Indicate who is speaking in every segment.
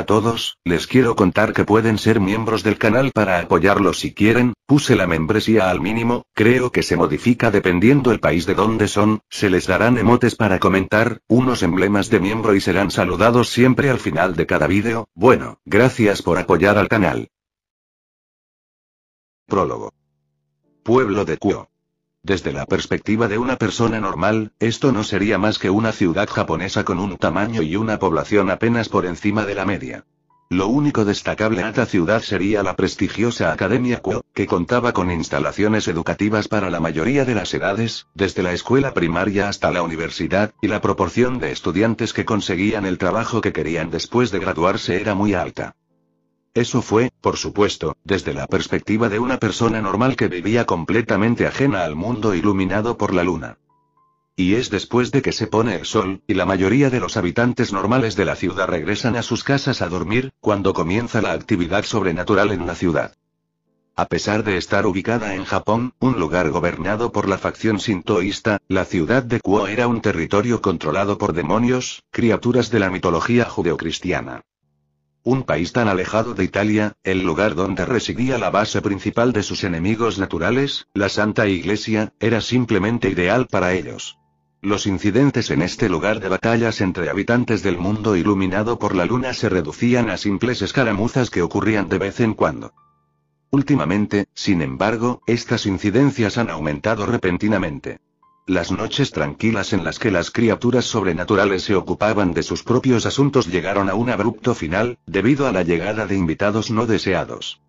Speaker 1: a todos, les quiero contar que pueden ser miembros del canal para apoyarlo si quieren, puse la membresía al mínimo, creo que se modifica dependiendo el país de donde son, se les darán emotes para comentar, unos emblemas de miembro y serán saludados siempre al final de cada vídeo, bueno, gracias por apoyar al canal. Prólogo. Pueblo de Kuo. Desde la perspectiva de una persona normal, esto no sería más que una ciudad japonesa con un tamaño y una población apenas por encima de la media. Lo único destacable en esta ciudad sería la prestigiosa Academia Kuo, que contaba con instalaciones educativas para la mayoría de las edades, desde la escuela primaria hasta la universidad, y la proporción de estudiantes que conseguían el trabajo que querían después de graduarse era muy alta. Eso fue, por supuesto, desde la perspectiva de una persona normal que vivía completamente ajena al mundo iluminado por la luna. Y es después de que se pone el sol, y la mayoría de los habitantes normales de la ciudad regresan a sus casas a dormir, cuando comienza la actividad sobrenatural en la ciudad. A pesar de estar ubicada en Japón, un lugar gobernado por la facción sintoísta, la ciudad de Kuo era un territorio controlado por demonios, criaturas de la mitología judeocristiana. Un país tan alejado de Italia, el lugar donde residía la base principal de sus enemigos naturales, la Santa Iglesia, era simplemente ideal para ellos. Los incidentes en este lugar de batallas entre habitantes del mundo iluminado por la luna se reducían a simples escaramuzas que ocurrían de vez en cuando. Últimamente, sin embargo, estas incidencias han aumentado repentinamente. Las noches tranquilas en las que las criaturas sobrenaturales se ocupaban de sus propios asuntos llegaron a un abrupto final, debido a la llegada de invitados no deseados.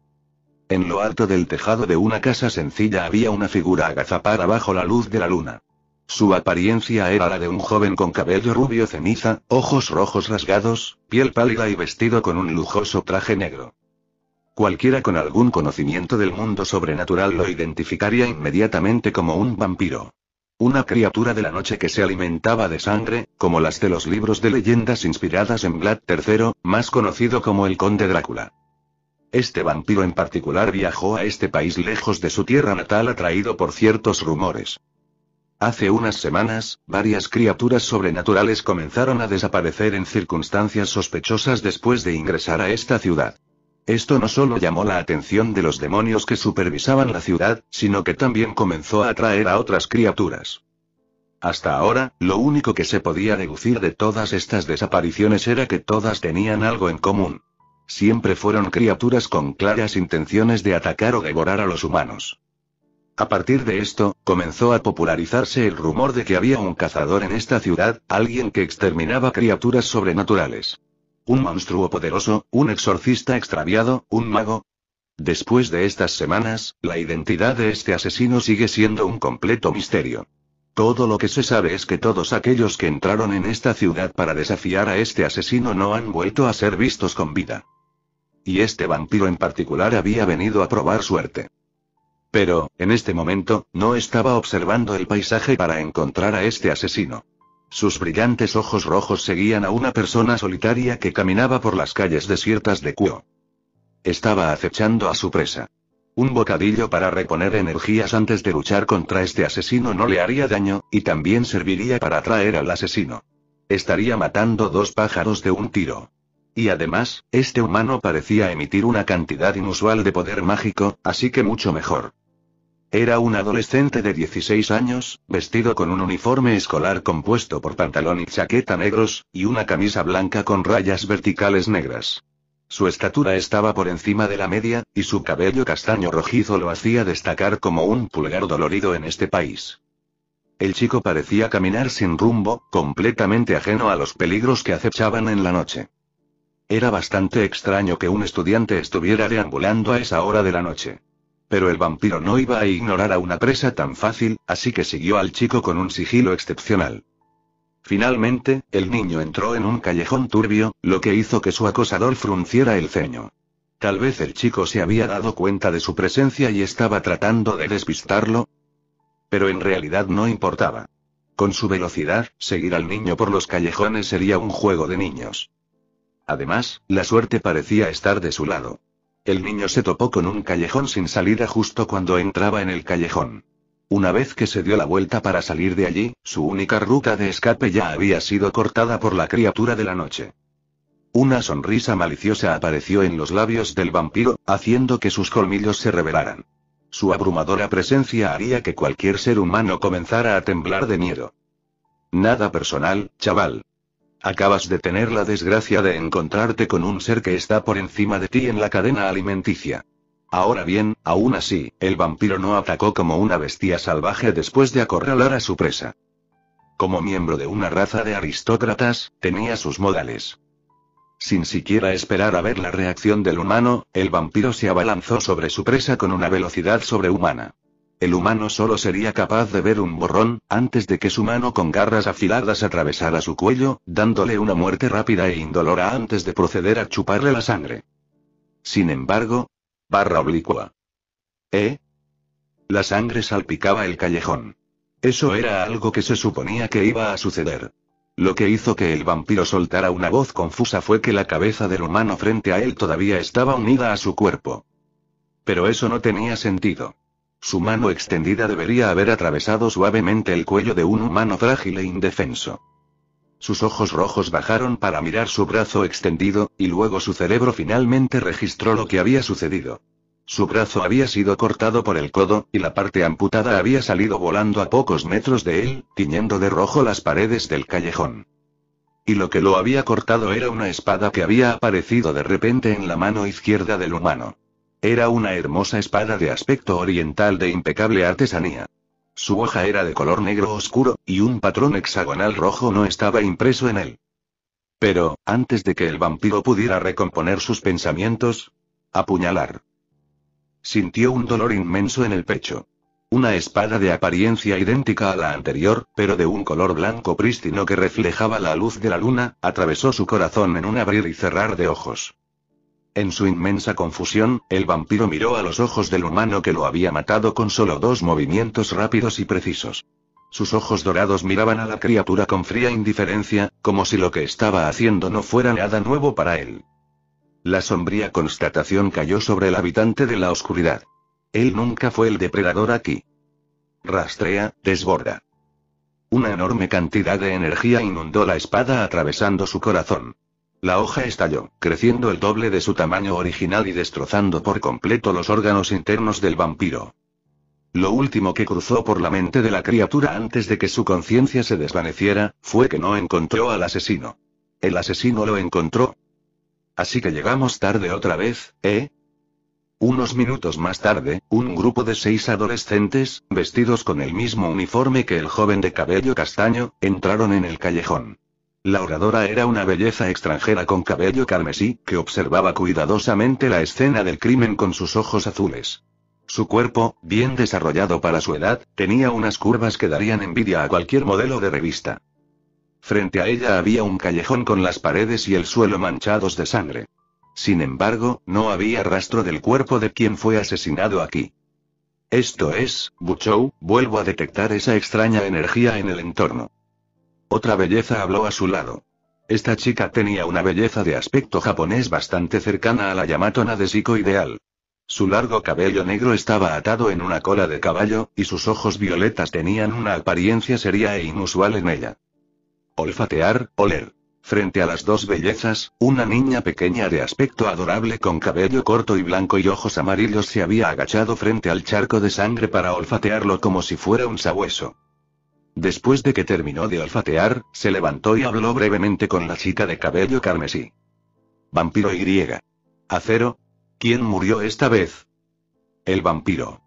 Speaker 1: En lo alto del tejado de una casa sencilla había una figura agazapada bajo la luz de la luna. Su apariencia era la de un joven con cabello rubio ceniza, ojos rojos rasgados, piel pálida y vestido con un lujoso traje negro. Cualquiera con algún conocimiento del mundo sobrenatural lo identificaría inmediatamente como un vampiro. Una criatura de la noche que se alimentaba de sangre, como las de los libros de leyendas inspiradas en Vlad III, más conocido como el Conde Drácula. Este vampiro en particular viajó a este país lejos de su tierra natal atraído por ciertos rumores. Hace unas semanas, varias criaturas sobrenaturales comenzaron a desaparecer en circunstancias sospechosas después de ingresar a esta ciudad. Esto no solo llamó la atención de los demonios que supervisaban la ciudad, sino que también comenzó a atraer a otras criaturas. Hasta ahora, lo único que se podía deducir de todas estas desapariciones era que todas tenían algo en común. Siempre fueron criaturas con claras intenciones de atacar o devorar a los humanos. A partir de esto, comenzó a popularizarse el rumor de que había un cazador en esta ciudad, alguien que exterminaba criaturas sobrenaturales. Un monstruo poderoso, un exorcista extraviado, un mago. Después de estas semanas, la identidad de este asesino sigue siendo un completo misterio. Todo lo que se sabe es que todos aquellos que entraron en esta ciudad para desafiar a este asesino no han vuelto a ser vistos con vida. Y este vampiro en particular había venido a probar suerte. Pero, en este momento, no estaba observando el paisaje para encontrar a este asesino. Sus brillantes ojos rojos seguían a una persona solitaria que caminaba por las calles desiertas de Kuo. Estaba acechando a su presa. Un bocadillo para reponer energías antes de luchar contra este asesino no le haría daño, y también serviría para atraer al asesino. Estaría matando dos pájaros de un tiro. Y además, este humano parecía emitir una cantidad inusual de poder mágico, así que mucho mejor. Era un adolescente de 16 años, vestido con un uniforme escolar compuesto por pantalón y chaqueta negros, y una camisa blanca con rayas verticales negras. Su estatura estaba por encima de la media, y su cabello castaño rojizo lo hacía destacar como un pulgar dolorido en este país. El chico parecía caminar sin rumbo, completamente ajeno a los peligros que acechaban en la noche. Era bastante extraño que un estudiante estuviera deambulando a esa hora de la noche. Pero el vampiro no iba a ignorar a una presa tan fácil, así que siguió al chico con un sigilo excepcional. Finalmente, el niño entró en un callejón turbio, lo que hizo que su acosador frunciera el ceño. Tal vez el chico se había dado cuenta de su presencia y estaba tratando de despistarlo. Pero en realidad no importaba. Con su velocidad, seguir al niño por los callejones sería un juego de niños. Además, la suerte parecía estar de su lado. El niño se topó con un callejón sin salida justo cuando entraba en el callejón. Una vez que se dio la vuelta para salir de allí, su única ruta de escape ya había sido cortada por la criatura de la noche. Una sonrisa maliciosa apareció en los labios del vampiro, haciendo que sus colmillos se revelaran. Su abrumadora presencia haría que cualquier ser humano comenzara a temblar de miedo. Nada personal, chaval. Acabas de tener la desgracia de encontrarte con un ser que está por encima de ti en la cadena alimenticia. Ahora bien, aún así, el vampiro no atacó como una bestia salvaje después de acorralar a su presa. Como miembro de una raza de aristócratas, tenía sus modales. Sin siquiera esperar a ver la reacción del humano, el vampiro se abalanzó sobre su presa con una velocidad sobrehumana. El humano solo sería capaz de ver un borrón, antes de que su mano con garras afiladas atravesara su cuello, dándole una muerte rápida e indolora antes de proceder a chuparle la sangre. Sin embargo, /oblicua. La sangre salpicaba el callejón. Eso era algo que se suponía que iba a suceder. Lo que hizo que el vampiro soltara una voz confusa fue que la cabeza del humano frente a él todavía estaba unida a su cuerpo. Pero eso no tenía sentido. Su mano extendida debería haber atravesado suavemente el cuello de un humano frágil e indefenso. Sus ojos rojos bajaron para mirar su brazo extendido, y luego su cerebro finalmente registró lo que había sucedido. Su brazo había sido cortado por el codo, y la parte amputada había salido volando a pocos metros de él, tiñendo de rojo las paredes del callejón. Y lo que lo había cortado era una espada que había aparecido de repente en la mano izquierda del humano. Era una hermosa espada de aspecto oriental de impecable artesanía. Su hoja era de color negro oscuro, y un patrón hexagonal rojo no estaba impreso en él. Pero, antes de que el vampiro pudiera recomponer sus pensamientos, apuñalar. Sintió un dolor inmenso en el pecho. Una espada de apariencia idéntica a la anterior, pero de un color blanco prístino que reflejaba la luz de la luna, atravesó su corazón en un abrir y cerrar de ojos. En su inmensa confusión, el vampiro miró a los ojos del humano que lo había matado con solo 2 movimientos rápidos y precisos. Sus ojos dorados miraban a la criatura con fría indiferencia, como si lo que estaba haciendo no fuera nada nuevo para él. La sombría constatación cayó sobre el habitante de la oscuridad. Él nunca fue el depredador aquí. Rastrea, desborda. Una enorme cantidad de energía inundó la espada atravesando su corazón. La hoja estalló, creciendo el doble de su tamaño original y destrozando por completo los órganos internos del vampiro. Lo último que cruzó por la mente de la criatura antes de que su conciencia se desvaneciera, fue que no encontró al asesino. El asesino lo encontró. Así que llegamos tarde otra vez, ¿eh? Unos minutos más tarde, un grupo de 6 adolescentes, vestidos con el mismo uniforme que el joven de cabello castaño, entraron en el callejón. La oradora era una belleza extranjera con cabello carmesí, que observaba cuidadosamente la escena del crimen con sus ojos azules. Su cuerpo, bien desarrollado para su edad, tenía unas curvas que darían envidia a cualquier modelo de revista. Frente a ella había un callejón con las paredes y el suelo manchados de sangre. Sin embargo, no había rastro del cuerpo de quien fue asesinado aquí. Esto es, Buchou, vuelvo a detectar esa extraña energía en el entorno. Otra belleza habló a su lado. Esta chica tenía una belleza de aspecto japonés bastante cercana a la Yamato Nadeshiko ideal. Su largo cabello negro estaba atado en una cola de caballo, y sus ojos violetas tenían una apariencia seria e inusual en ella. Olfatear, oler. Frente a las 2 bellezas, una niña pequeña de aspecto adorable con cabello corto y blanco y ojos amarillos se había agachado frente al charco de sangre para olfatearlo como si fuera un sabueso. Después de que terminó de olfatear, se levantó y habló brevemente con la chica de cabello carmesí. Vampiro Y. Acero. ¿Quién murió esta vez? El vampiro.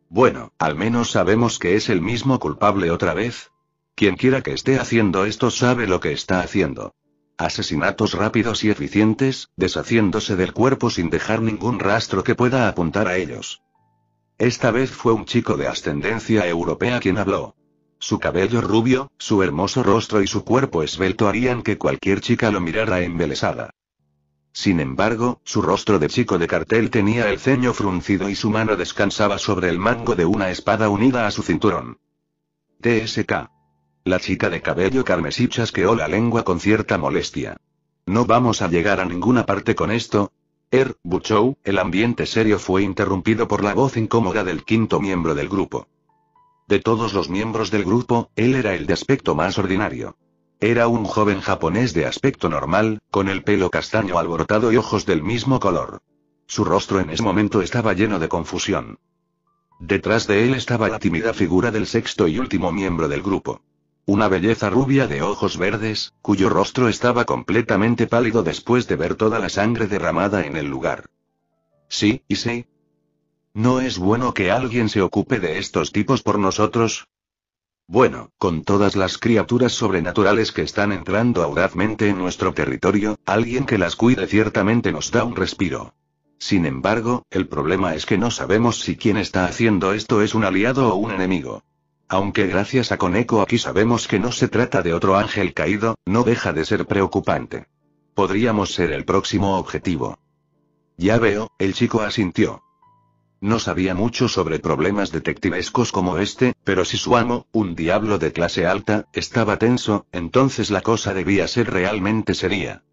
Speaker 1: Bueno, al menos sabemos que es el mismo culpable otra vez. Quienquiera que esté haciendo esto sabe lo que está haciendo. Asesinatos rápidos y eficientes, deshaciéndose del cuerpo sin dejar ningún rastro que pueda apuntar a ellos. Esta vez fue un chico de ascendencia europea quien habló. Su cabello rubio, su hermoso rostro y su cuerpo esbelto harían que cualquier chica lo mirara embelesada. Sin embargo, su rostro de chico de cartel tenía el ceño fruncido y su mano descansaba sobre el mango de una espada unida a su cinturón. TSK. La chica de cabello carmesí chasqueó la lengua con cierta molestia. No vamos a llegar a ninguna parte con esto. Buchou, el ambiente serio fue interrumpido por la voz incómoda del 5º miembro del grupo. De todos los miembros del grupo, él era el de aspecto más ordinario. Era un joven japonés de aspecto normal, con el pelo castaño alborotado y ojos del mismo color. Su rostro en ese momento estaba lleno de confusión. Detrás de él estaba la tímida figura del sexto y último miembro del grupo. Una belleza rubia de ojos verdes, cuyo rostro estaba completamente pálido después de ver toda la sangre derramada en el lugar. Sí, y sí. ¿No es bueno que alguien se ocupe de estos tipos por nosotros? Bueno, con todas las criaturas sobrenaturales que están entrando audazmente en nuestro territorio, alguien que las cuide ciertamente nos da un respiro. Sin embargo, el problema es que no sabemos si quien está haciendo esto es un aliado o un enemigo. Aunque gracias a Koneko aquí sabemos que no se trata de otro ángel caído, no deja de ser preocupante. Podríamos ser el próximo objetivo. Ya veo, el chico asintió. No sabía mucho sobre problemas detectivescos como este, pero si su amo, un diablo de clase alta, estaba tenso, entonces la cosa debía ser realmente seria.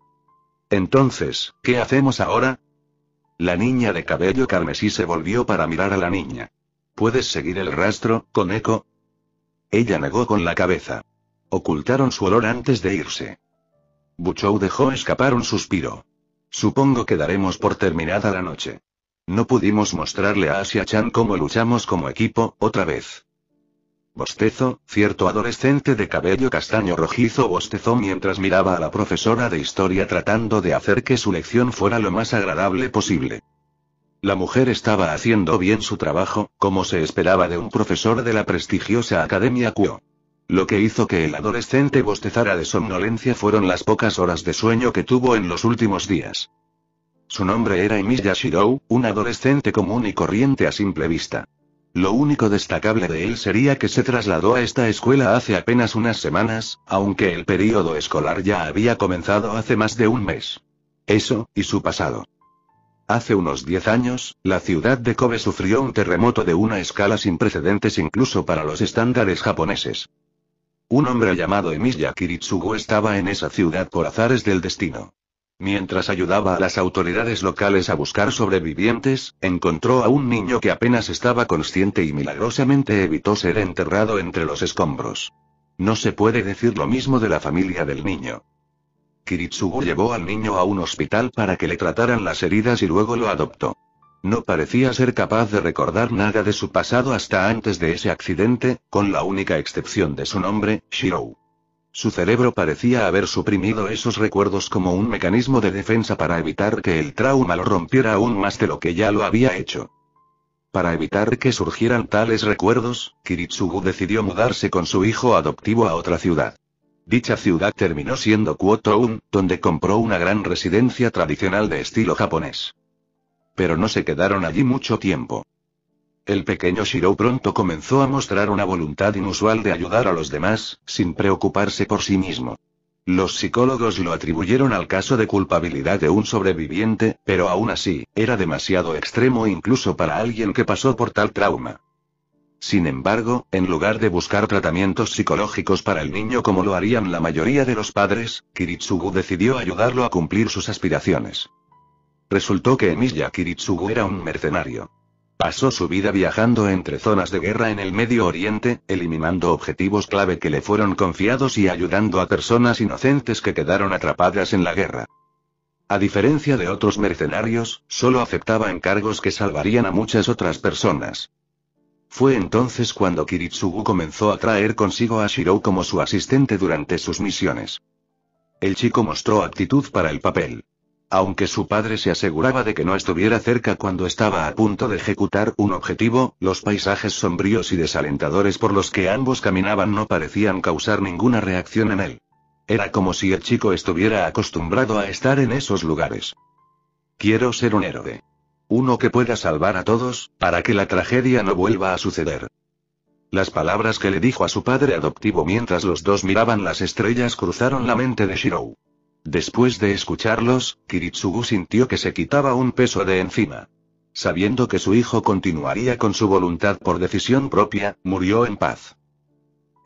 Speaker 1: Entonces, ¿qué hacemos ahora? La niña de cabello carmesí se volvió para mirar a la niña. ¿Puedes seguir el rastro, Koneko? Ella negó con la cabeza. Ocultaron su olor antes de irse. Buchou dejó escapar un suspiro. Supongo que daremos por terminada la noche. No pudimos mostrarle a Asia-chan cómo luchamos como equipo, otra vez. Bostezo, cierto adolescente de cabello castaño rojizo bostezó mientras miraba a la profesora de historia tratando de hacer que su lección fuera lo más agradable posible. La mujer estaba haciendo bien su trabajo, como se esperaba de un profesor de la prestigiosa Academia Kuo. Lo que hizo que el adolescente bostezara de somnolencia fueron las pocas horas de sueño que tuvo en los últimos días. Su nombre era Emiya Shirou, un adolescente común y corriente a simple vista. Lo único destacable de él sería que se trasladó a esta escuela hace apenas unas semanas, aunque el período escolar ya había comenzado hace más de un mes. Eso, y su pasado. Hace unos 10 años, la ciudad de Kobe sufrió un terremoto de una escala sin precedentes incluso para los estándares japoneses. Un hombre llamado Emiya Kiritsugu estaba en esa ciudad por azares del destino. Mientras ayudaba a las autoridades locales a buscar sobrevivientes, encontró a un niño que apenas estaba consciente y milagrosamente evitó ser enterrado entre los escombros. No se puede decir lo mismo de la familia del niño. Kiritsugu llevó al niño a un hospital para que le trataran las heridas y luego lo adoptó. No parecía ser capaz de recordar nada de su pasado hasta antes de ese accidente, con la única excepción de su nombre, Shirou. Su cerebro parecía haber suprimido esos recuerdos como un mecanismo de defensa para evitar que el trauma lo rompiera aún más de lo que ya lo había hecho. Para evitar que surgieran tales recuerdos, Kiritsugu decidió mudarse con su hijo adoptivo a otra ciudad. Dicha ciudad terminó siendo Kwotoun, donde compró una gran residencia tradicional de estilo japonés. Pero no se quedaron allí mucho tiempo. El pequeño Shirou pronto comenzó a mostrar una voluntad inusual de ayudar a los demás, sin preocuparse por sí mismo. Los psicólogos lo atribuyeron al caso de culpabilidad de un sobreviviente, pero aún así, era demasiado extremo incluso para alguien que pasó por tal trauma. Sin embargo, en lugar de buscar tratamientos psicológicos para el niño como lo harían la mayoría de los padres, Kiritsugu decidió ayudarlo a cumplir sus aspiraciones. Resultó que Emiya Kiritsugu era un mercenario. Pasó su vida viajando entre zonas de guerra en el Medio Oriente, eliminando objetivos clave que le fueron confiados y ayudando a personas inocentes que quedaron atrapadas en la guerra. A diferencia de otros mercenarios, solo aceptaba encargos que salvarían a muchas otras personas. Fue entonces cuando Kiritsugu comenzó a traer consigo a Shirou como su asistente durante sus misiones. El chico mostró aptitud para el papel. Aunque su padre se aseguraba de que no estuviera cerca cuando estaba a punto de ejecutar un objetivo, los paisajes sombríos y desalentadores por los que ambos caminaban no parecían causar ninguna reacción en él. Era como si el chico estuviera acostumbrado a estar en esos lugares. Quiero ser un héroe. Uno que pueda salvar a todos, para que la tragedia no vuelva a suceder. Las palabras que le dijo a su padre adoptivo mientras los dos miraban las estrellas cruzaron la mente de Shirou. Después de escucharlos, Kiritsugu sintió que se quitaba un peso de encima. Sabiendo que su hijo continuaría con su voluntad por decisión propia, murió en paz.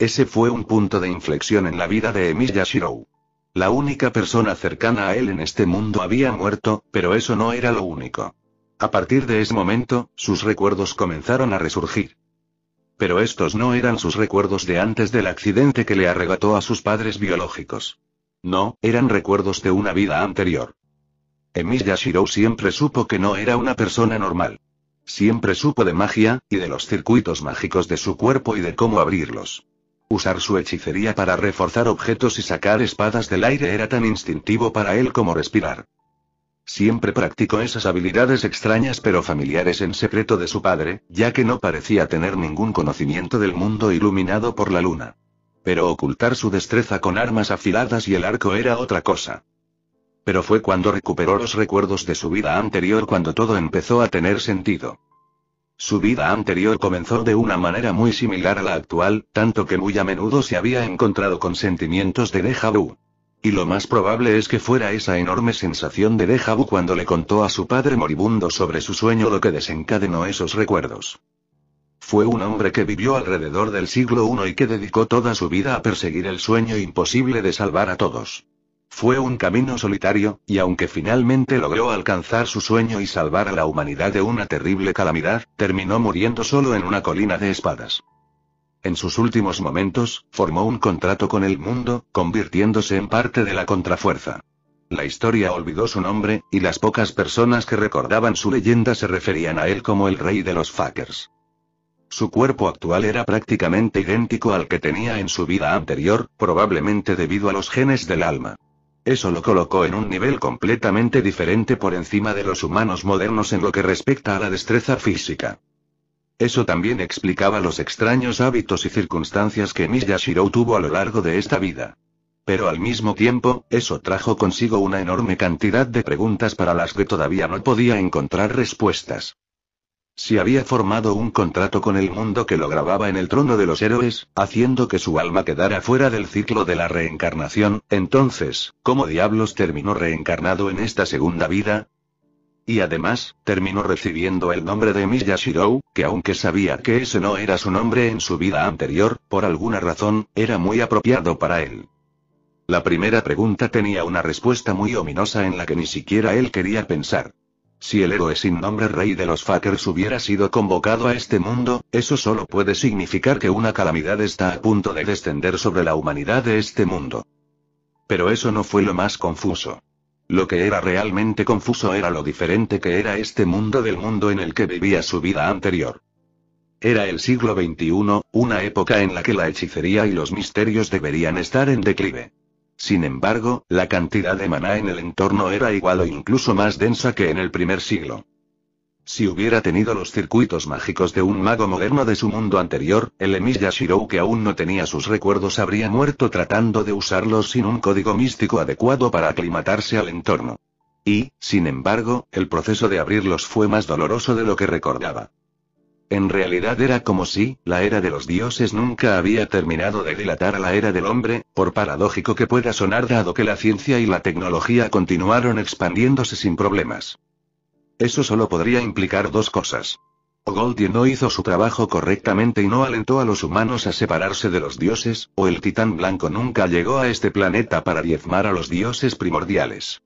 Speaker 1: Ese fue un punto de inflexión en la vida de Emiya Shirou. La única persona cercana a él en este mundo había muerto, pero eso no era lo único. A partir de ese momento, sus recuerdos comenzaron a resurgir. Pero estos no eran sus recuerdos de antes del accidente que le arrebató a sus padres biológicos. No, eran recuerdos de una vida anterior. Emilia Shirou siempre supo que no era una persona normal. Siempre supo de magia, y de los circuitos mágicos de su cuerpo y de cómo abrirlos. Usar su hechicería para reforzar objetos y sacar espadas del aire era tan instintivo para él como respirar. Siempre practicó esas habilidades extrañas pero familiares en secreto de su padre, ya que no parecía tener ningún conocimiento del mundo iluminado por la luna. Pero ocultar su destreza con armas afiladas y el arco era otra cosa. Pero fue cuando recuperó los recuerdos de su vida anterior cuando todo empezó a tener sentido. Su vida anterior comenzó de una manera muy similar a la actual, tanto que muy a menudo se había encontrado con sentimientos de déjà vu. Y lo más probable es que fuera esa enorme sensación de déjà vu cuando le contó a su padre moribundo sobre su sueño lo que desencadenó esos recuerdos. Fue un hombre que vivió alrededor del siglo I y que dedicó toda su vida a perseguir el sueño imposible de salvar a todos. Fue un camino solitario, y aunque finalmente logró alcanzar su sueño y salvar a la humanidad de una terrible calamidad, terminó muriendo solo en una colina de espadas. En sus últimos momentos, formó un contrato con el mundo, convirtiéndose en parte de la contrafuerza. La historia olvidó su nombre, y las pocas personas que recordaban su leyenda se referían a él como el rey de los fuckers. Su cuerpo actual era prácticamente idéntico al que tenía en su vida anterior, probablemente debido a los genes del alma. Eso lo colocó en un nivel completamente diferente por encima de los humanos modernos en lo que respecta a la destreza física. Eso también explicaba los extraños hábitos y circunstancias que Emilia Shirou tuvo a lo largo de esta vida. Pero al mismo tiempo, eso trajo consigo una enorme cantidad de preguntas para las que todavía no podía encontrar respuestas. Si había formado un contrato con el mundo que lo grababa en el trono de los héroes, haciendo que su alma quedara fuera del ciclo de la reencarnación, entonces, ¿cómo diablos terminó reencarnado en esta segunda vida? Y además, terminó recibiendo el nombre de Emilia Shirou, que aunque sabía que ese no era su nombre en su vida anterior, por alguna razón, era muy apropiado para él. La primera pregunta tenía una respuesta muy ominosa en la que ni siquiera él quería pensar. Si el héroe sin nombre rey de los fuckers hubiera sido convocado a este mundo, eso solo puede significar que una calamidad está a punto de descender sobre la humanidad de este mundo. Pero eso no fue lo más confuso. Lo que era realmente confuso era lo diferente que era este mundo del mundo en el que vivía su vida anterior. Era el siglo XXI, una época en la que la hechicería y los misterios deberían estar en declive. Sin embargo, la cantidad de maná en el entorno era igual o incluso más densa que en el primer siglo. Si hubiera tenido los circuitos mágicos de un mago moderno de su mundo anterior, el Emilia Shirou que aún no tenía sus recuerdos habría muerto tratando de usarlos sin un código místico adecuado para aclimatarse al entorno. Y, sin embargo, el proceso de abrirlos fue más doloroso de lo que recordaba. En realidad era como si, la era de los dioses nunca había terminado de dilatar a la era del hombre, por paradójico que pueda sonar dado que la ciencia y la tecnología continuaron expandiéndose sin problemas. Eso solo podría implicar dos cosas. O Goldie no hizo su trabajo correctamente y no alentó a los humanos a separarse de los dioses, o el titán blanco nunca llegó a este planeta para diezmar a los dioses primordiales.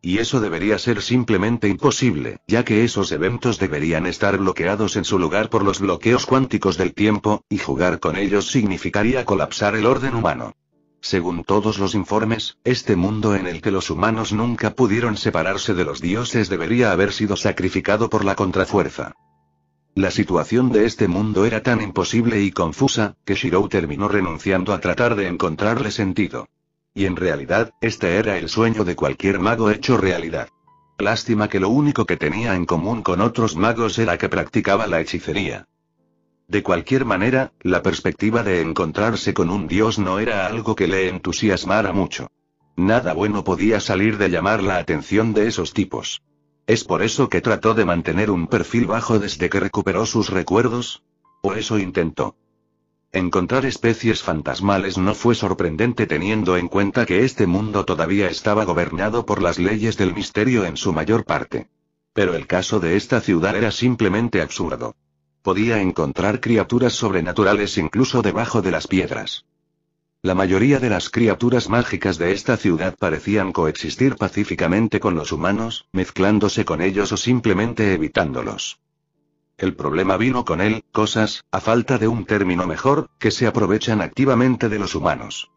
Speaker 1: Y eso debería ser simplemente imposible, ya que esos eventos deberían estar bloqueados en su lugar por los bloqueos cuánticos del tiempo, y jugar con ellos significaría colapsar el orden humano. Según todos los informes, este mundo en el que los humanos nunca pudieron separarse de los dioses debería haber sido sacrificado por la contrafuerza. La situación de este mundo era tan imposible y confusa, que Shirou terminó renunciando a tratar de encontrarle sentido. Y en realidad, este era el sueño de cualquier mago hecho realidad. Lástima que lo único que tenía en común con otros magos era que practicaba la hechicería. De cualquier manera, la perspectiva de encontrarse con un dios no era algo que le entusiasmara mucho. Nada bueno podía salir de llamar la atención de esos tipos. ¿Es por eso que trató de mantener un perfil bajo desde que recuperó sus recuerdos? ¿O eso intentó? Encontrar especies fantasmales no fue sorprendente teniendo en cuenta que este mundo todavía estaba gobernado por las leyes del misterio en su mayor parte. Pero el caso de esta ciudad era simplemente absurdo. Podía encontrar criaturas sobrenaturales incluso debajo de las piedras. La mayoría de las criaturas mágicas de esta ciudad parecían coexistir pacíficamente con los humanos, mezclándose con ellos o simplemente evitándolos. El problema vino con él, cosas, a falta de un término mejor, que se aprovechan activamente de los humanos.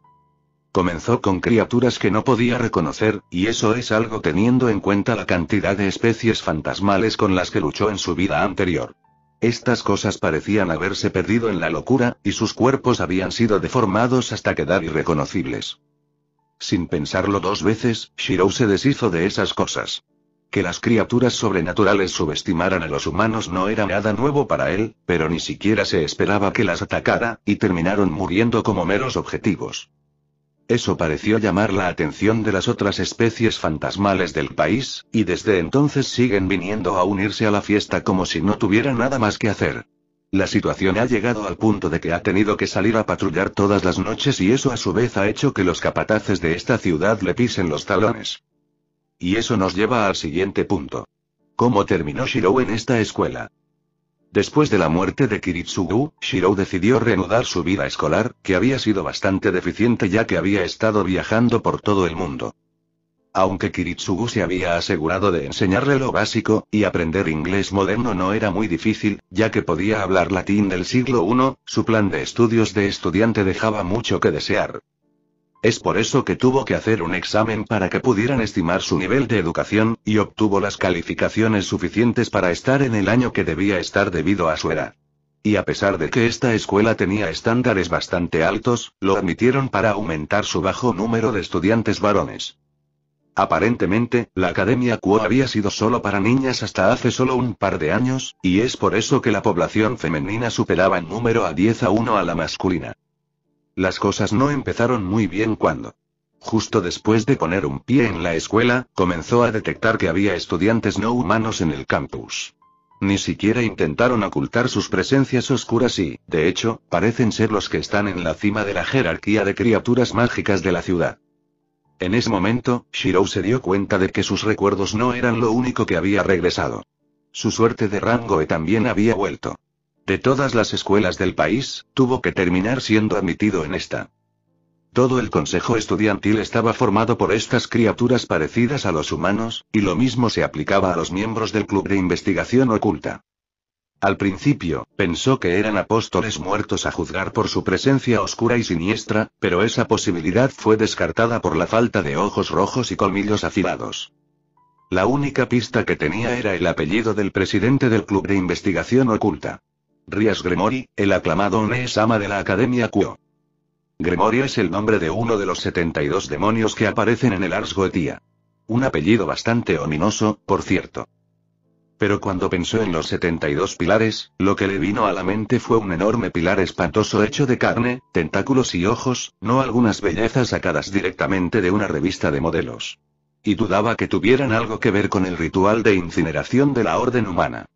Speaker 1: Comenzó con criaturas que no podía reconocer, y eso es algo teniendo en cuenta la cantidad de especies fantasmales con las que luchó en su vida anterior. Estas cosas parecían haberse perdido en la locura, y sus cuerpos habían sido deformados hasta quedar irreconocibles. Sin pensarlo dos veces, Shirou se deshizo de esas cosas. Que las criaturas sobrenaturales subestimaran a los humanos no era nada nuevo para él, pero ni siquiera se esperaba que las atacara, y terminaron muriendo como meros objetivos. Eso pareció llamar la atención de las otras especies fantasmales del país, y desde entonces siguen viniendo a unirse a la fiesta como si no tuvieran nada más que hacer. La situación ha llegado al punto de que ha tenido que salir a patrullar todas las noches y eso a su vez ha hecho que los capataces de esta ciudad le pisen los talones. Y eso nos lleva al siguiente punto. ¿Cómo terminó Shirou en esta escuela? Después de la muerte de Kiritsugu, Shirou decidió reanudar su vida escolar, que había sido bastante deficiente ya que había estado viajando por todo el mundo. Aunque Kiritsugu se había asegurado de enseñarle lo básico, y aprender inglés moderno no era muy difícil, ya que podía hablar latín del siglo I, su plan de estudios de estudiante dejaba mucho que desear. Es por eso que tuvo que hacer un examen para que pudieran estimar su nivel de educación, y obtuvo las calificaciones suficientes para estar en el año que debía estar debido a su edad. Y a pesar de que esta escuela tenía estándares bastante altos, lo admitieron para aumentar su bajo número de estudiantes varones. Aparentemente, la Academia Kuo había sido solo para niñas hasta hace solo un par de años, y es por eso que la población femenina superaba en número a 10-1 a la masculina. Las cosas no empezaron muy bien cuando, justo después de poner un pie en la escuela, comenzó a detectar que había estudiantes no humanos en el campus. Ni siquiera intentaron ocultar sus presencias oscuras y, de hecho, parecen ser los que están en la cima de la jerarquía de criaturas mágicas de la ciudad. En ese momento, Shirou se dio cuenta de que sus recuerdos no eran lo único que había regresado. Su suerte de rango E también había vuelto. De todas las escuelas del país, tuvo que terminar siendo admitido en esta. Todo el consejo estudiantil estaba formado por estas criaturas parecidas a los humanos, y lo mismo se aplicaba a los miembros del club de investigación oculta. Al principio, pensó que eran apóstoles muertos a juzgar por su presencia oscura y siniestra, pero esa posibilidad fue descartada por la falta de ojos rojos y colmillos afilados. La única pista que tenía era el apellido del presidente del club de investigación oculta. Rias Gremory, el aclamado One-sama de la Academia Kuo. Gremory es el nombre de uno de los 72 demonios que aparecen en el Ars Goetia. Un apellido bastante ominoso, por cierto. Pero cuando pensó en los 72 pilares, lo que le vino a la mente fue un enorme pilar espantoso hecho de carne, tentáculos y ojos, no algunas bellezas sacadas directamente de una revista de modelos. Y dudaba que tuvieran algo que ver con el ritual de incineración de la orden humana.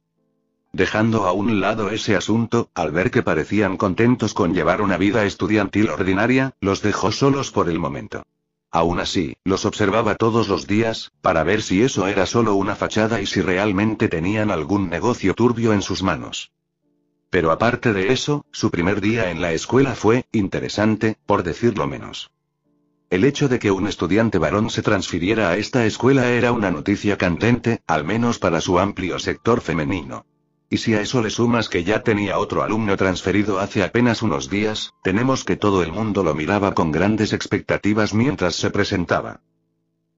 Speaker 1: Dejando a un lado ese asunto, al ver que parecían contentos con llevar una vida estudiantil ordinaria, los dejó solos por el momento. Aún así, los observaba todos los días, para ver si eso era solo una fachada y si realmente tenían algún negocio turbio en sus manos. Pero aparte de eso, su primer día en la escuela fue interesante, por decirlo menos. El hecho de que un estudiante varón se transfiriera a esta escuela era una noticia candente, al menos para su amplio sector femenino. Y si a eso le sumas que ya tenía otro alumno transferido hace apenas unos días, tenemos que todo el mundo lo miraba con grandes expectativas mientras se presentaba.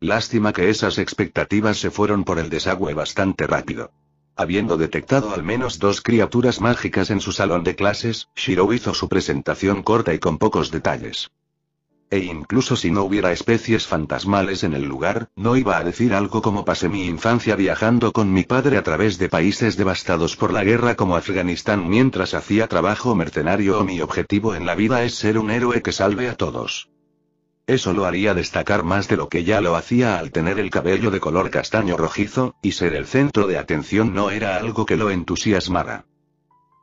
Speaker 1: Lástima que esas expectativas se fueron por el desagüe bastante rápido. Habiendo detectado al menos 2 criaturas mágicas en su salón de clases, Shirou hizo su presentación corta y con pocos detalles. E incluso si no hubiera especies fantasmales en el lugar, no iba a decir algo como pasé mi infancia viajando con mi padre a través de países devastados por la guerra como Afganistán mientras hacía trabajo mercenario o mi objetivo en la vida es ser un héroe que salve a todos. Eso lo haría destacar más de lo que ya lo hacía al tener el cabello de color castaño rojizo, y ser el centro de atención no era algo que lo entusiasmara.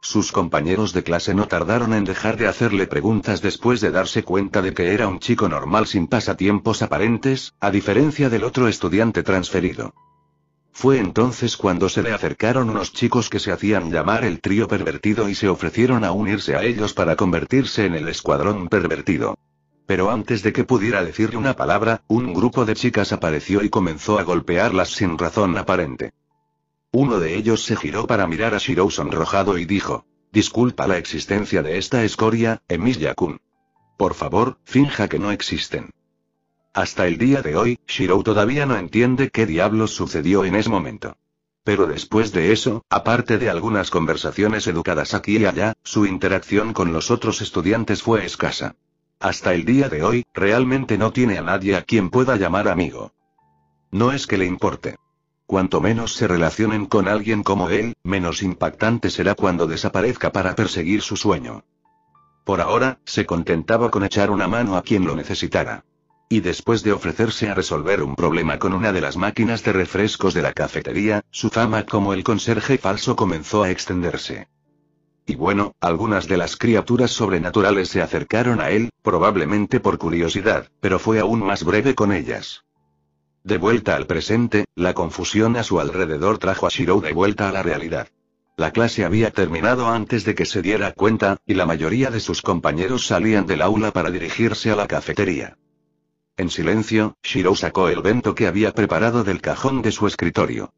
Speaker 1: Sus compañeros de clase no tardaron en dejar de hacerle preguntas después de darse cuenta de que era un chico normal sin pasatiempos aparentes, a diferencia del otro estudiante transferido. Fue entonces cuando se le acercaron unos chicos que se hacían llamar el trío pervertido y se ofrecieron a unirse a ellos para convertirse en el escuadrón pervertido. Pero antes de que pudiera decirle una palabra, un grupo de chicas apareció y comenzó a golpearlas sin razón aparente. Uno de ellos se giró para mirar a Shirou sonrojado y dijo: disculpa la existencia de esta escoria, Emilia-kun. Por favor, finja que no existen. Hasta el día de hoy, Shirou todavía no entiende qué diablos sucedió en ese momento. Pero después de eso, aparte de algunas conversaciones educadas aquí y allá, su interacción con los otros estudiantes fue escasa. Hasta el día de hoy, realmente no tiene a nadie a quien pueda llamar amigo. No es que le importe. Cuanto menos se relacionen con alguien como él, menos impactante será cuando desaparezca para perseguir su sueño. Por ahora, se contentaba con echar una mano a quien lo necesitara. Y después de ofrecerse a resolver un problema con una de las máquinas de refrescos de la cafetería, su fama como el conserje falso comenzó a extenderse. Y bueno, algunas de las criaturas sobrenaturales se acercaron a él, probablemente por curiosidad, pero fue aún más breve con ellas. De vuelta al presente, la confusión a su alrededor trajo a Shirou de vuelta a la realidad. La clase había terminado antes de que se diera cuenta, y la mayoría de sus compañeros salían del aula para dirigirse a la cafetería. En silencio, Shirou sacó el bento que había preparado del cajón de su escritorio.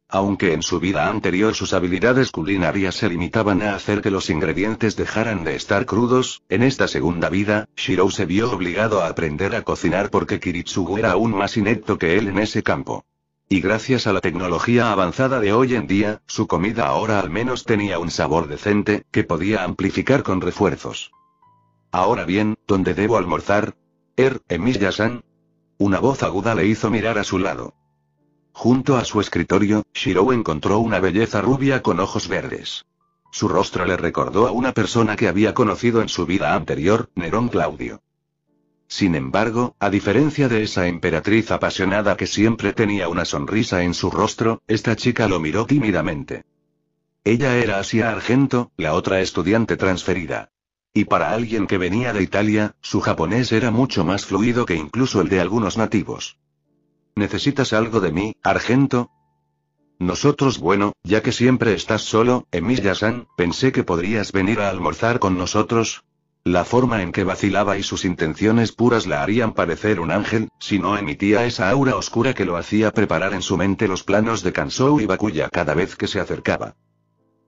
Speaker 1: Aunque en su vida anterior sus habilidades culinarias se limitaban a hacer que los ingredientes dejaran de estar crudos, en esta segunda vida, Shirou se vio obligado a aprender a cocinar porque Kiritsugu era aún más inepto que él en ese campo. Y gracias a la tecnología avanzada de hoy en día, su comida ahora al menos tenía un sabor decente, que podía amplificar con refuerzos. Ahora bien, ¿dónde debo almorzar? Emilia-san. Una voz aguda le hizo mirar a su lado. Junto a su escritorio, Shirou encontró una belleza rubia con ojos verdes. Su rostro le recordó a una persona que había conocido en su vida anterior, Nerón Claudio. Sin embargo, a diferencia de esa emperatriz apasionada que siempre tenía una sonrisa en su rostro, esta chica lo miró tímidamente. Ella era Asia Argento, la otra estudiante transferida. Y para alguien que venía de Italia, su japonés era mucho más fluido que incluso el de algunos nativos. ¿Necesitas algo de mí, Argento? Nosotros, bueno, ya que siempre estás solo, Emilia-san, pensé que podrías venir a almorzar con nosotros. La forma en que vacilaba y sus intenciones puras la harían parecer un ángel, si no emitía esa aura oscura que lo hacía preparar en su mente los planos de Kansou y Bakuya cada vez que se acercaba.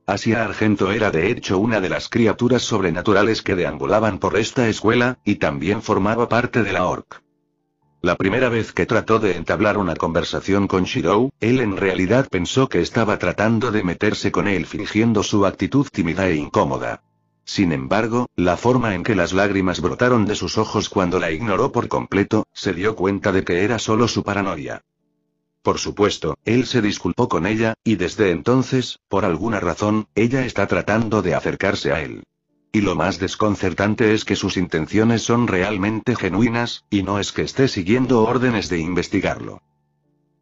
Speaker 1: Asia Argento era de hecho una de las criaturas sobrenaturales que deambulaban por esta escuela, y también formaba parte de la ORC. La primera vez que trató de entablar una conversación con Shirou, él en realidad pensó que estaba tratando de meterse con él fingiendo su actitud tímida e incómoda. Sin embargo, la forma en que las lágrimas brotaron de sus ojos cuando la ignoró por completo, se dio cuenta de que era solo su paranoia. Por supuesto, él se disculpó con ella, y desde entonces, por alguna razón, ella está tratando de acercarse a él. Y lo más desconcertante es que sus intenciones son realmente genuinas, y no es que esté siguiendo órdenes de investigarlo.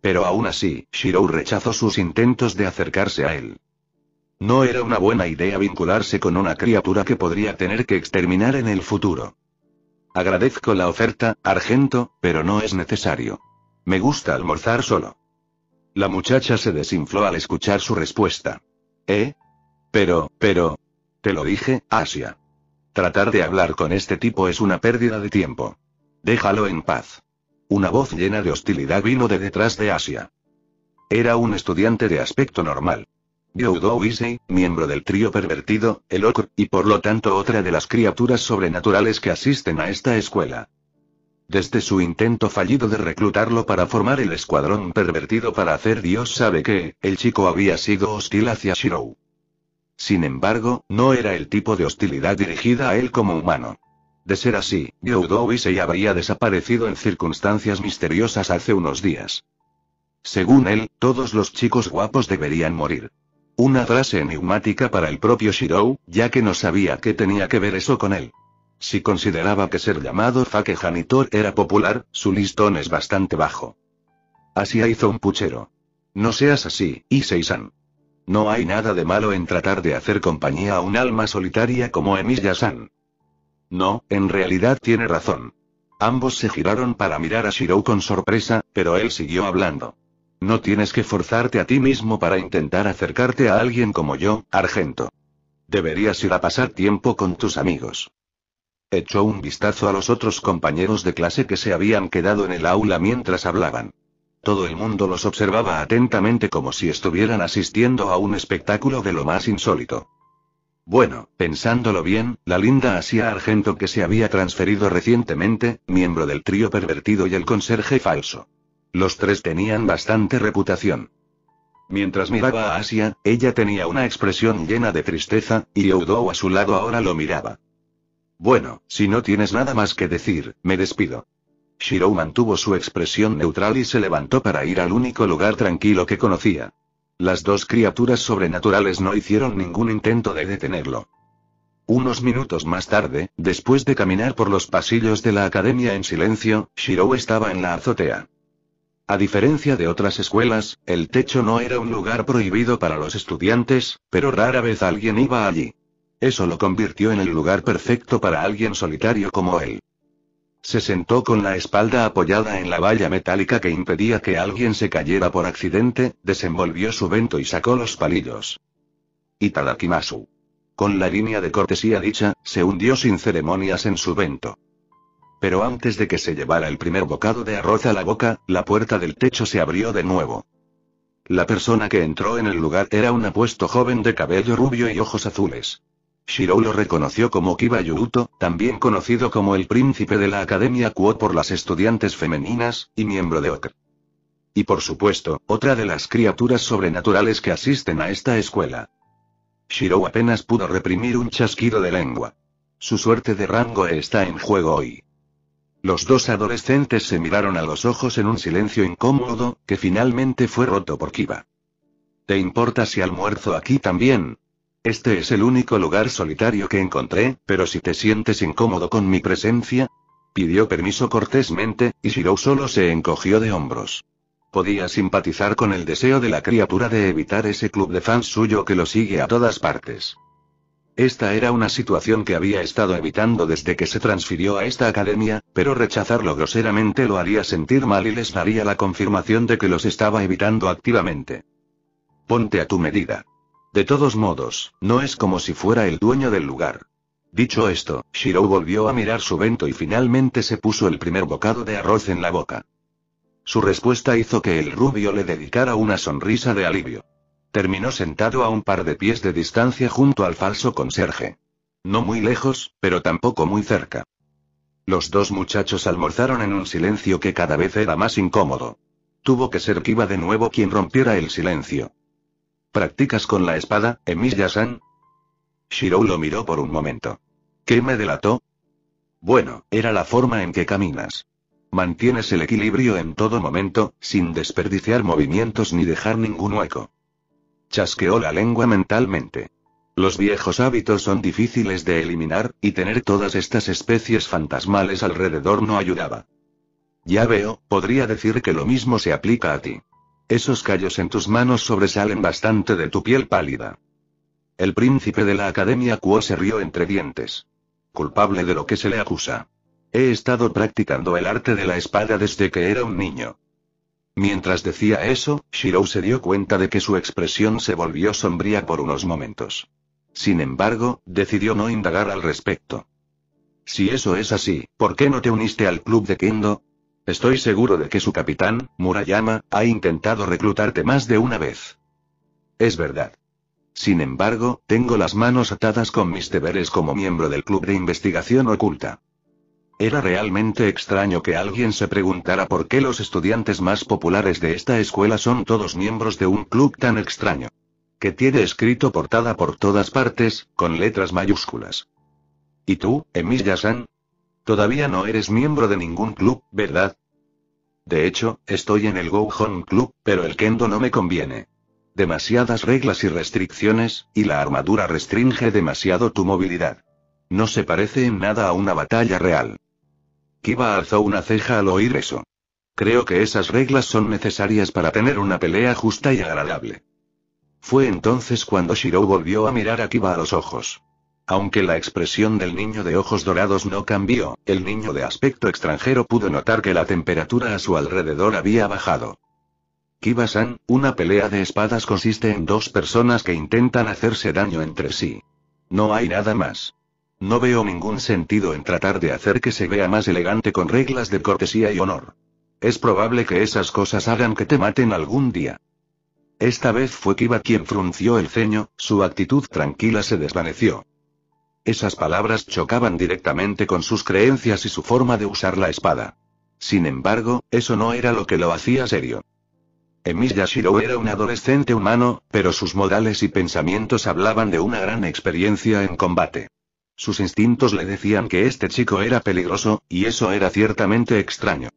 Speaker 1: Pero aún así, Shirou rechazó sus intentos de acercarse a él. No era una buena idea vincularse con una criatura que podría tener que exterminar en el futuro. Agradezco la oferta, Argento, pero no es necesario. Me gusta almorzar solo. La muchacha se desinfló al escuchar su respuesta. Pero... Te lo dije, Asia. Tratar de hablar con este tipo es una pérdida de tiempo. Déjalo en paz. Una voz llena de hostilidad vino de detrás de Asia. Era un estudiante de aspecto normal. Gyoudo Issei, miembro del trío pervertido, el OCR, y por lo tanto otra de las criaturas sobrenaturales que asisten a esta escuela. Desde su intento fallido de reclutarlo para formar el escuadrón pervertido para hacer Dios sabe qué, el chico había sido hostil hacia Shirou. Sin embargo, no era el tipo de hostilidad dirigida a él como humano. De ser así, Gyoudo Issei habría desaparecido en circunstancias misteriosas hace unos días. Según él, todos los chicos guapos deberían morir. Una frase enigmática para el propio Shirou, ya que no sabía qué tenía que ver eso con él. Si consideraba que ser llamado Fake Janitor era popular, su listón es bastante bajo. Asia hizo un puchero. No seas así, Issei-san. No hay nada de malo en tratar de hacer compañía a un alma solitaria como Emilia-san. No, en realidad tiene razón. Ambos se giraron para mirar a Shirou con sorpresa, pero él siguió hablando. No tienes que forzarte a ti mismo para intentar acercarte a alguien como yo, Argento. Deberías ir a pasar tiempo con tus amigos. Echó un vistazo a los otros compañeros de clase que se habían quedado en el aula mientras hablaban. Todo el mundo los observaba atentamente como si estuvieran asistiendo a un espectáculo de lo más insólito. Bueno, pensándolo bien, la linda Asia Argento que se había transferido recientemente, miembro del trío pervertido y el conserje falso. Los tres tenían bastante reputación. Mientras miraba a Asia, ella tenía una expresión llena de tristeza, y Youdou a su lado ahora lo miraba. Bueno, si no tienes nada más que decir, me despido. Shirou mantuvo su expresión neutral y se levantó para ir al único lugar tranquilo que conocía. Las dos criaturas sobrenaturales no hicieron ningún intento de detenerlo. Unos minutos más tarde, después de caminar por los pasillos de la academia en silencio, Shirou estaba en la azotea. A diferencia de otras escuelas, el techo no era un lugar prohibido para los estudiantes, pero rara vez alguien iba allí. Eso lo convirtió en el lugar perfecto para alguien solitario como él. Se sentó con la espalda apoyada en la valla metálica que impedía que alguien se cayera por accidente, desenvolvió su vento y sacó los palillos. Itadakimasu. Con la línea de cortesía dicha, se hundió sin ceremonias en su vento. Pero antes de que se llevara el primer bocado de arroz a la boca, la puerta del techo se abrió de nuevo. La persona que entró en el lugar era un apuesto joven de cabello rubio y ojos azules. Shirou lo reconoció como Kiba Yuuto, también conocido como el príncipe de la Academia Kuo por las estudiantes femeninas, y miembro de Okr. Y por supuesto, otra de las criaturas sobrenaturales que asisten a esta escuela. Shirou apenas pudo reprimir un chasquido de lengua. Su suerte de rango está en juego hoy. Los dos adolescentes se miraron a los ojos en un silencio incómodo, que finalmente fue roto por Kiba. ¿Te importa si almuerzo aquí también? Este es el único lugar solitario que encontré, pero si te sientes incómodo con mi presencia... Pidió permiso cortésmente, y Shirou solo se encogió de hombros. Podía simpatizar con el deseo de la criatura de evitar ese club de fans suyo que lo sigue a todas partes. Esta era una situación que había estado evitando desde que se transfirió a esta academia, pero rechazarlo groseramente lo haría sentir mal y les daría la confirmación de que los estaba evitando activamente. Ponte a tu medida. De todos modos, no es como si fuera el dueño del lugar. Dicho esto, Shirou volvió a mirar su vento y finalmente se puso el primer bocado de arroz en la boca. Su respuesta hizo que el rubio le dedicara una sonrisa de alivio. Terminó sentado a un par de pies de distancia junto al falso conserje. No muy lejos, pero tampoco muy cerca. Los dos muchachos almorzaron en un silencio que cada vez era más incómodo. Tuvo que ser Kiba de nuevo quien rompiera el silencio. ¿Practicas con la espada, Emiya-san? Shirou lo miró por un momento. ¿Qué me delató? Bueno, era la forma en que caminas. Mantienes el equilibrio en todo momento, sin desperdiciar movimientos ni dejar ningún hueco. Chasqueó la lengua mentalmente. Los viejos hábitos son difíciles de eliminar, y tener todas estas especies fantasmales alrededor no ayudaba. Ya veo, podría decir que lo mismo se aplica a ti. Esos callos en tus manos sobresalen bastante de tu piel pálida. El príncipe de la Academia Kuo se rió entre dientes. Culpable de lo que se le acusa. He estado practicando el arte de la espada desde que era un niño. Mientras decía eso, Shirou se dio cuenta de que su expresión se volvió sombría por unos momentos. Sin embargo, decidió no indagar al respecto. Si eso es así, ¿por qué no te uniste al club de Kendo? Estoy seguro de que su capitán, Murayama, ha intentado reclutarte más de una vez. Es verdad. Sin embargo, tengo las manos atadas con mis deberes como miembro del club de investigación oculta. Era realmente extraño que alguien se preguntara por qué los estudiantes más populares de esta escuela son todos miembros de un club tan extraño. Que tiene escrito portada por todas partes, con letras mayúsculas. ¿Y tú, Emiya-san? Todavía no eres miembro de ningún club, ¿verdad? De hecho, estoy en el Gohon Club, pero el Kendo no me conviene. Demasiadas reglas y restricciones, y la armadura restringe demasiado tu movilidad. No se parece en nada a una batalla real. Kiba alzó una ceja al oír eso. Creo que esas reglas son necesarias para tener una pelea justa y agradable. Fue entonces cuando Shirou volvió a mirar a Kiba a los ojos. Aunque la expresión del niño de ojos dorados no cambió, el niño de aspecto extranjero pudo notar que la temperatura a su alrededor había bajado. Kiba-san, una pelea de espadas consiste en dos personas que intentan hacerse daño entre sí. No hay nada más. No veo ningún sentido en tratar de hacer que se vea más elegante con reglas de cortesía y honor. es probable que esas cosas hagan que te maten algún día. Esta vez fue Kiba quien frunció el ceño, su actitud tranquila se desvaneció. Esas palabras chocaban directamente con sus creencias y su forma de usar la espada. Sin embargo, eso no era lo que lo hacía serio. Emilia Shirou era un adolescente humano, pero sus modales y pensamientos hablaban de una gran experiencia en combate. Sus instintos le decían que este chico era peligroso, y eso era ciertamente extraño.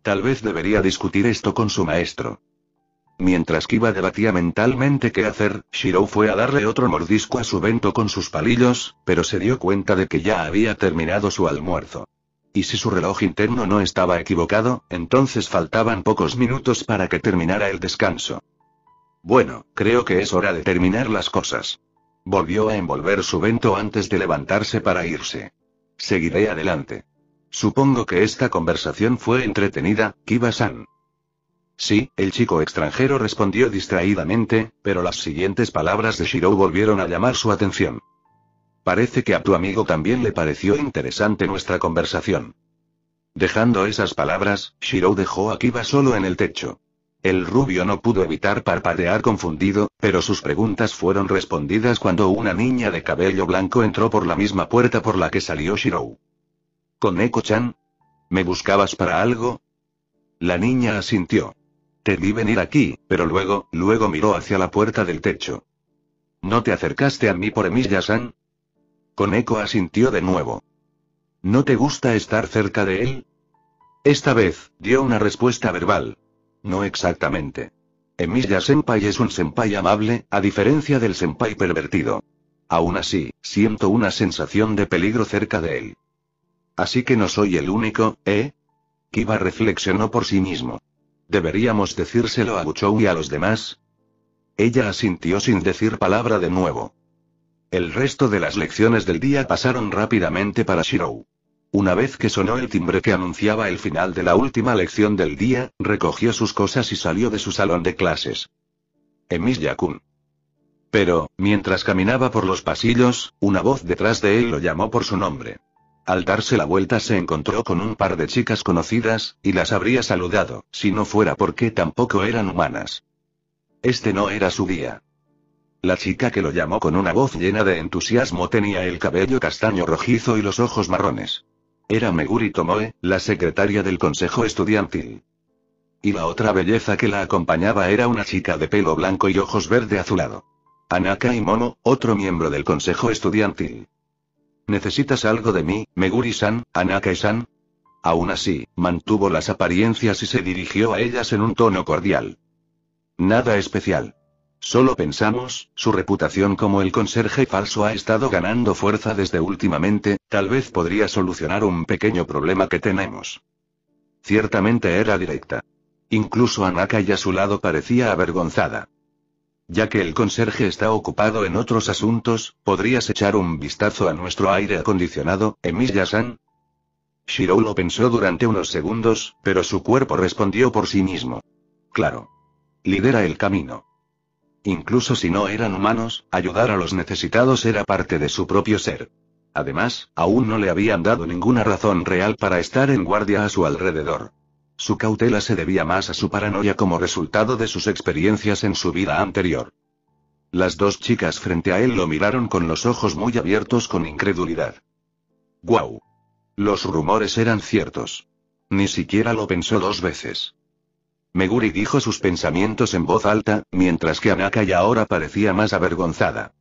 Speaker 1: Tal vez debería discutir esto con su maestro. Mientras Kiba debatía mentalmente qué hacer, Shirou fue a darle otro mordisco a su bento con sus palillos, pero se dio cuenta de que ya había terminado su almuerzo. Y si su reloj interno no estaba equivocado, entonces faltaban pocos minutos para que terminara el descanso. Bueno, creo que es hora de terminar las cosas. Volvió a envolver su bento antes de levantarse para irse. Seguiré adelante. Supongo que esta conversación fue entretenida, Kiba-san. Sí, el chico extranjero respondió distraídamente, pero las siguientes palabras de Shirou volvieron a llamar su atención. Parece que a tu amigo también le pareció interesante nuestra conversación. Dejando esas palabras, Shirou dejó a Kiba solo en el techo. El rubio no pudo evitar parpadear confundido, pero sus preguntas fueron respondidas cuando una niña de cabello blanco entró por la misma puerta por la que salió Shirou. ¿Koneko-chan? ¿Me buscabas para algo? La niña asintió. Te vi venir aquí, pero luego miró hacia la puerta del techo. ¿No te acercaste a mí por Emilia-san? Koneko asintió de nuevo. ¿No te gusta estar cerca de él? Esta vez, dio una respuesta verbal. No exactamente. Emilia-senpai es un senpai amable, a diferencia del senpai pervertido. Aún así, siento una sensación de peligro cerca de él. Así que no soy el único, ¿eh? Kiba reflexionó por sí mismo. ¿Deberíamos decírselo a Buchou y a los demás? Ella asintió sin decir palabra de nuevo. El resto de las lecciones del día pasaron rápidamente para Shirou. Una vez que sonó el timbre que anunciaba el final de la última lección del día, recogió sus cosas y salió de su salón de clases. Emilia-kun. Pero, mientras caminaba por los pasillos, una voz detrás de él lo llamó por su nombre. Al darse la vuelta se encontró con un par de chicas conocidas, y las habría saludado, si no fuera porque tampoco eran humanas. Este no era su día. La chica que lo llamó con una voz llena de entusiasmo tenía el cabello castaño rojizo y los ojos marrones. Era Meguri Tomoe, la secretaria del consejo estudiantil. Y la otra belleza que la acompañaba era una chica de pelo blanco y ojos verde azulado. Anaka y Momo, otro miembro del consejo estudiantil. ¿Necesitas algo de mí, Meguri-san, Anaka-san? Aún así, mantuvo las apariencias y se dirigió a ellas en un tono cordial. Nada especial. Solo pensamos, su reputación como el conserje falso ha estado ganando fuerza desde últimamente, tal vez podría solucionar un pequeño problema que tenemos. Ciertamente era directa. Incluso Anaka y a su lado parecía avergonzada. Ya que el conserje está ocupado en otros asuntos, ¿podrías echar un vistazo a nuestro aire acondicionado, Emilia-san? Shirou lo pensó durante unos segundos, pero su cuerpo respondió por sí mismo. Claro. Lidera el camino. Incluso si no eran humanos, ayudar a los necesitados era parte de su propio ser. Además, aún no le habían dado ninguna razón real para estar en guardia a su alrededor. Su cautela se debía más a su paranoia como resultado de sus experiencias en su vida anterior. Las dos chicas frente a él lo miraron con los ojos muy abiertos con incredulidad. ¡Guau! Los rumores eran ciertos. Ni siquiera lo pensó dos veces. Meguri dijo sus pensamientos en voz alta, mientras que Anaka ya ahora parecía más avergonzada.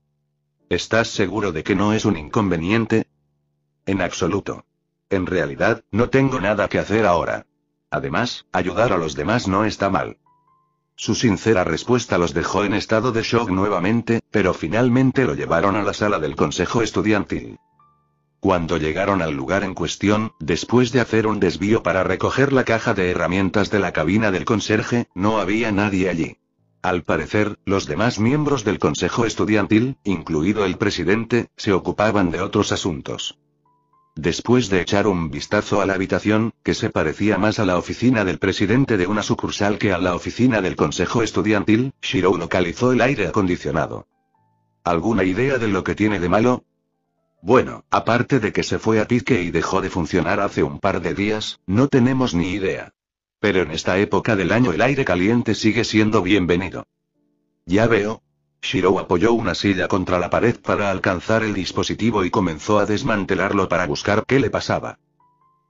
Speaker 1: ¿Estás seguro de que no es un inconveniente? En absoluto. En realidad, no tengo nada que hacer ahora. Además, ayudar a los demás no está mal. Su sincera respuesta los dejó en estado de shock nuevamente, pero finalmente lo llevaron a la sala del consejo estudiantil. Cuando llegaron al lugar en cuestión, después de hacer un desvío para recoger la caja de herramientas de la cabina del conserje, no había nadie allí. Al parecer, los demás miembros del consejo estudiantil, incluido el presidente, se ocupaban de otros asuntos. Después de echar un vistazo a la habitación, que se parecía más a la oficina del presidente de una sucursal que a la oficina del consejo estudiantil, Shirou localizó el aire acondicionado. ¿Alguna idea de lo que tiene de malo? Bueno, aparte de que se fue a pique y dejó de funcionar hace un par de días, no tenemos ni idea. Pero en esta época del año el aire caliente sigue siendo bienvenido. Ya veo. Shirou apoyó una silla contra la pared para alcanzar el dispositivo y comenzó a desmantelarlo para buscar qué le pasaba.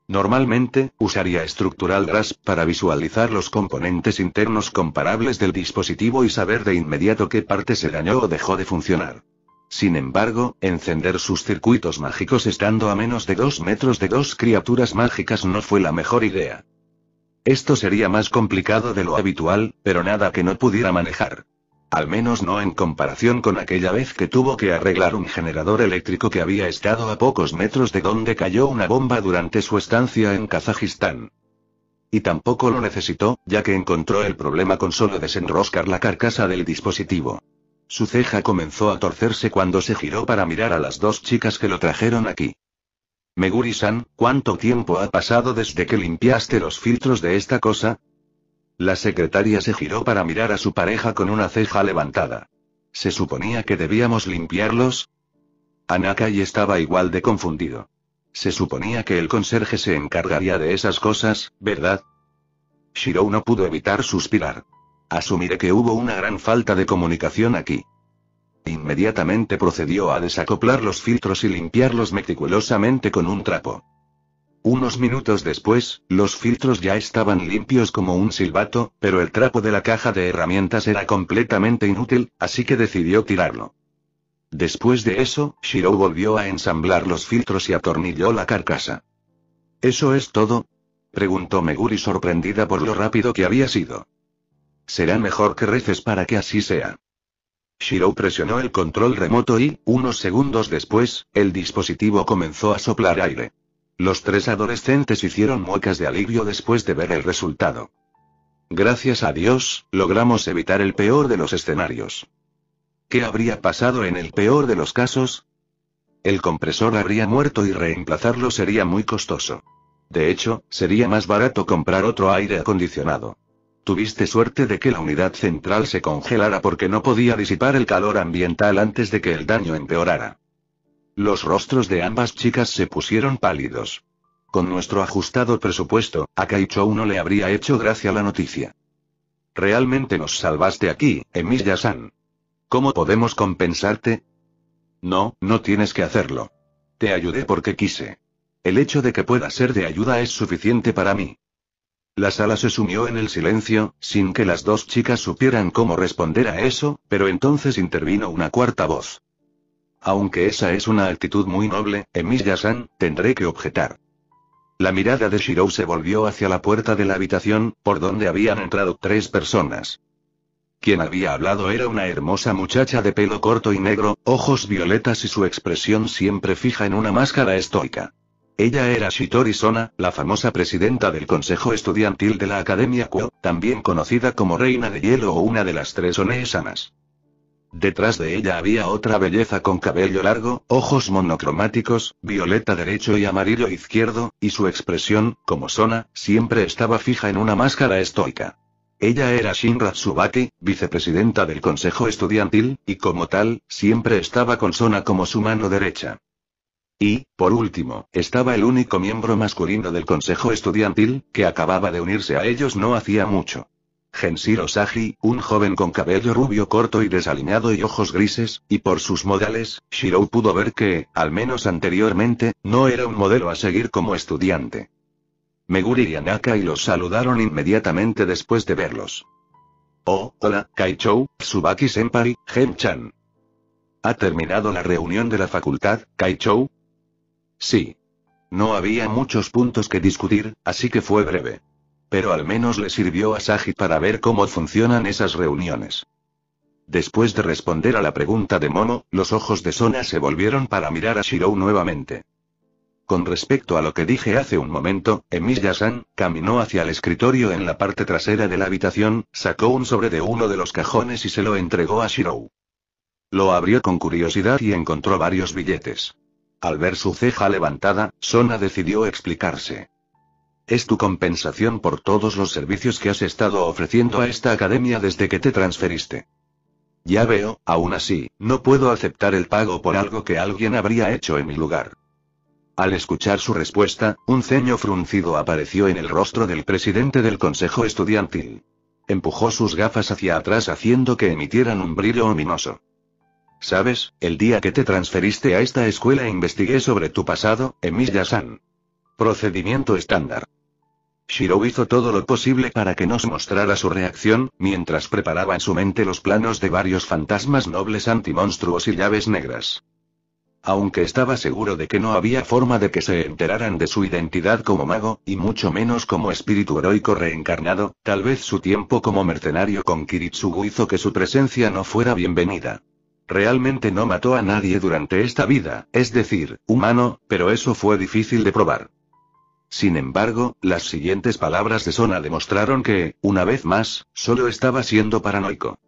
Speaker 1: Normalmente, usaría Structural Grasp para visualizar los componentes internos comparables del dispositivo y saber de inmediato qué parte se dañó o dejó de funcionar. Sin embargo, encender sus circuitos mágicos estando a menos de 2 metros de dos criaturas mágicas no fue la mejor idea. Esto sería más complicado de lo habitual, pero nada que no pudiera manejar. Al menos no en comparación con aquella vez que tuvo que arreglar un generador eléctrico que había estado a pocos metros de donde cayó una bomba durante su estancia en Kazajistán. Y tampoco lo necesitó, ya que encontró el problema con solo desenroscar la carcasa del dispositivo. Su ceja comenzó a torcerse cuando se giró para mirar a las dos chicas que lo trajeron aquí. Meguri-san, ¿cuánto tiempo ha pasado desde que limpiaste los filtros de esta cosa? La secretaria se giró para mirar a su pareja con una ceja levantada. ¿Se suponía que debíamos limpiarlos? Anakai estaba igual de confundido. Se suponía que el conserje se encargaría de esas cosas, ¿verdad? Shirou no pudo evitar suspirar. Asumiré que hubo una gran falta de comunicación aquí. Inmediatamente procedió a desacoplar los filtros y limpiarlos meticulosamente con un trapo. Unos minutos después, los filtros ya estaban limpios como un silbato, pero el trapo de la caja de herramientas era completamente inútil, así que decidió tirarlo. Después de eso, Shirou volvió a ensamblar los filtros y atornilló la carcasa. ¿Eso es todo?, preguntó Meguri sorprendida por lo rápido que había sido. Será mejor que reces para que así sea. Shirou presionó el control remoto y, unos segundos después, el dispositivo comenzó a soplar aire. Los tres adolescentes hicieron muecas de alivio después de ver el resultado. Gracias a Dios, logramos evitar el peor de los escenarios. ¿Qué habría pasado en el peor de los casos? El compresor habría muerto y reemplazarlo sería muy costoso. De hecho, sería más barato comprar otro aire acondicionado. Tuviste suerte de que la unidad central se congelara porque no podía disipar el calor ambiental antes de que el daño empeorara. Los rostros de ambas chicas se pusieron pálidos. Con nuestro ajustado presupuesto, a Kaichou no le habría hecho gracia la noticia. Realmente nos salvaste aquí, Emiya-san. ¿Cómo podemos compensarte? No, no tienes que hacerlo. Te ayudé porque quise. El hecho de que pueda ser de ayuda es suficiente para mí. La sala se sumió en el silencio, sin que las dos chicas supieran cómo responder a eso, pero entonces intervino una cuarta voz. Aunque esa es una actitud muy noble, Emiya-san, tendré que objetar. La mirada de Shirou se volvió hacia la puerta de la habitación, por donde habían entrado 3 personas. Quien había hablado era una hermosa muchacha de pelo corto y negro, ojos violetas y su expresión siempre fija en una máscara estoica. Ella era Shitori Sona, la famosa presidenta del consejo estudiantil de la Academia Kuo, también conocida como Reina de Hielo o una de las 3 One-sanas. Detrás de ella había otra belleza con cabello largo, ojos monocromáticos, violeta derecho y amarillo izquierdo, y su expresión, como Sona, siempre estaba fija en una máscara estoica. Ella era Shinra Tsubaki, vicepresidenta del consejo estudiantil, y como tal, siempre estaba con Sona como su mano derecha. Y, por último, estaba el único miembro masculino del consejo estudiantil, que acababa de unirse a ellos no hacía mucho. Genshiro Saji, un joven con cabello rubio corto y desaliñado y ojos grises, y por sus modales, Shirou pudo ver que, al menos anteriormente, no era un modelo a seguir como estudiante. Meguri y Anakai los saludaron inmediatamente después de verlos. Oh, hola, Kaichou, Tsubaki-senpai, Gen-chan. ¿Ha terminado la reunión de la facultad, Kaichou? Sí. No había muchos puntos que discutir, así que fue breve. Pero al menos le sirvió a Saji para ver cómo funcionan esas reuniones. Después de responder a la pregunta de Momo, los ojos de Sona se volvieron para mirar a Shirou nuevamente. Con respecto a lo que dije hace un momento, Emiya-san caminó hacia el escritorio en la parte trasera de la habitación, sacó un sobre de uno de los cajones y se lo entregó a Shirou. Lo abrió con curiosidad y encontró varios billetes. Al ver su ceja levantada, Sona decidió explicarse. Es tu compensación por todos los servicios que has estado ofreciendo a esta academia desde que te transferiste. Ya veo, aún así, no puedo aceptar el pago por algo que alguien habría hecho en mi lugar. Al escuchar su respuesta, un ceño fruncido apareció en el rostro del presidente del consejo estudiantil. Empujó sus gafas hacia atrás haciendo que emitieran un brillo ominoso. ¿Sabes? El día que te transferiste a esta escuela investigué sobre tu pasado, Emilia-san. Procedimiento estándar. Shirou hizo todo lo posible para que no se mostrara su reacción, mientras preparaba en su mente los planos de varios fantasmas nobles antimonstruos y llaves negras. Aunque estaba seguro de que no había forma de que se enteraran de su identidad como mago, y mucho menos como espíritu heroico reencarnado, tal vez su tiempo como mercenario con Kiritsugu hizo que su presencia no fuera bienvenida. Realmente no mató a nadie durante esta vida, es decir, humano, pero eso fue difícil de probar. Sin embargo, las siguientes palabras de Sona demostraron que, una vez más, solo estaba siendo paranoico.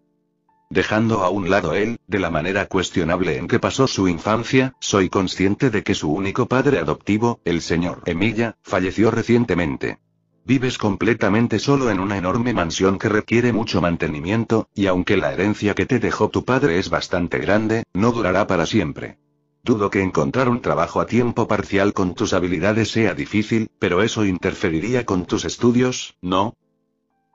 Speaker 1: Dejando a un lado él, de la manera cuestionable en que pasó su infancia, soy consciente de que su único padre adoptivo, el señor Emilia, falleció recientemente. Vives completamente solo en una enorme mansión que requiere mucho mantenimiento, y aunque la herencia que te dejó tu padre es bastante grande, no durará para siempre. Dudo que encontrar un trabajo a tiempo parcial con tus habilidades sea difícil, pero eso interferiría con tus estudios, ¿no?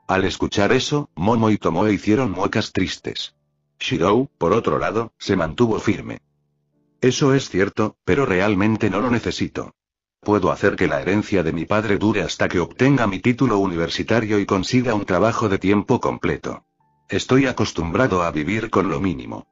Speaker 1: Al escuchar eso, Momo y Tomoe hicieron muecas tristes. Shirou, por otro lado, se mantuvo firme. Eso es cierto, pero realmente no lo necesito. Puedo hacer que la herencia de mi padre dure hasta que obtenga mi título universitario y consiga un trabajo de tiempo completo. Estoy acostumbrado a vivir con lo mínimo.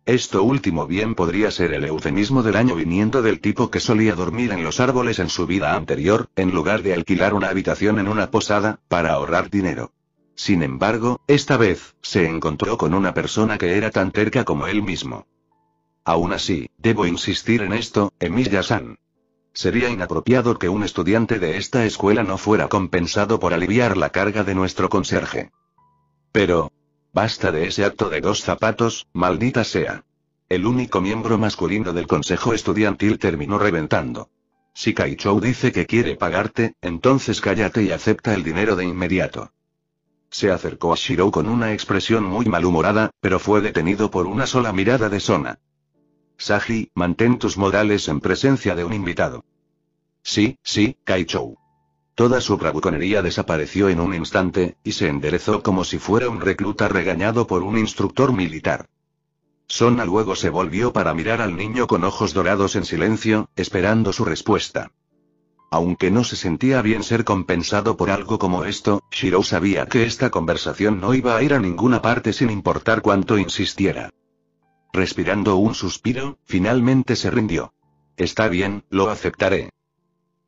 Speaker 1: Esto último bien podría ser el eufemismo del año viniendo del tipo que solía dormir en los árboles en su vida anterior, en lugar de alquilar una habitación en una posada, para ahorrar dinero. Sin embargo, esta vez, se encontró con una persona que era tan terca como él mismo. Aún así, debo insistir en esto, Emilia-san. Sería inapropiado que un estudiante de esta escuela no fuera compensado por aliviar la carga de nuestro conserje. Pero... basta de ese acto de 2 zapatos, maldita sea. El único miembro masculino del consejo estudiantil terminó reventando. Si Kaichou dice que quiere pagarte, entonces cállate y acepta el dinero de inmediato. Se acercó a Shirou con una expresión muy malhumorada, pero fue detenido por una sola mirada de Sona. Sagi, mantén tus modales en presencia de un invitado. Sí, Kaichou. Toda su bravuconería desapareció en un instante, y se enderezó como si fuera un recluta regañado por un instructor militar. Sona luego se volvió para mirar al niño con ojos dorados en silencio, esperando su respuesta. Aunque no se sentía bien ser compensado por algo como esto, Shirou sabía que esta conversación no iba a ir a ninguna parte sin importar cuánto insistiera. Respirando un suspiro, finalmente se rindió. Está bien, lo aceptaré.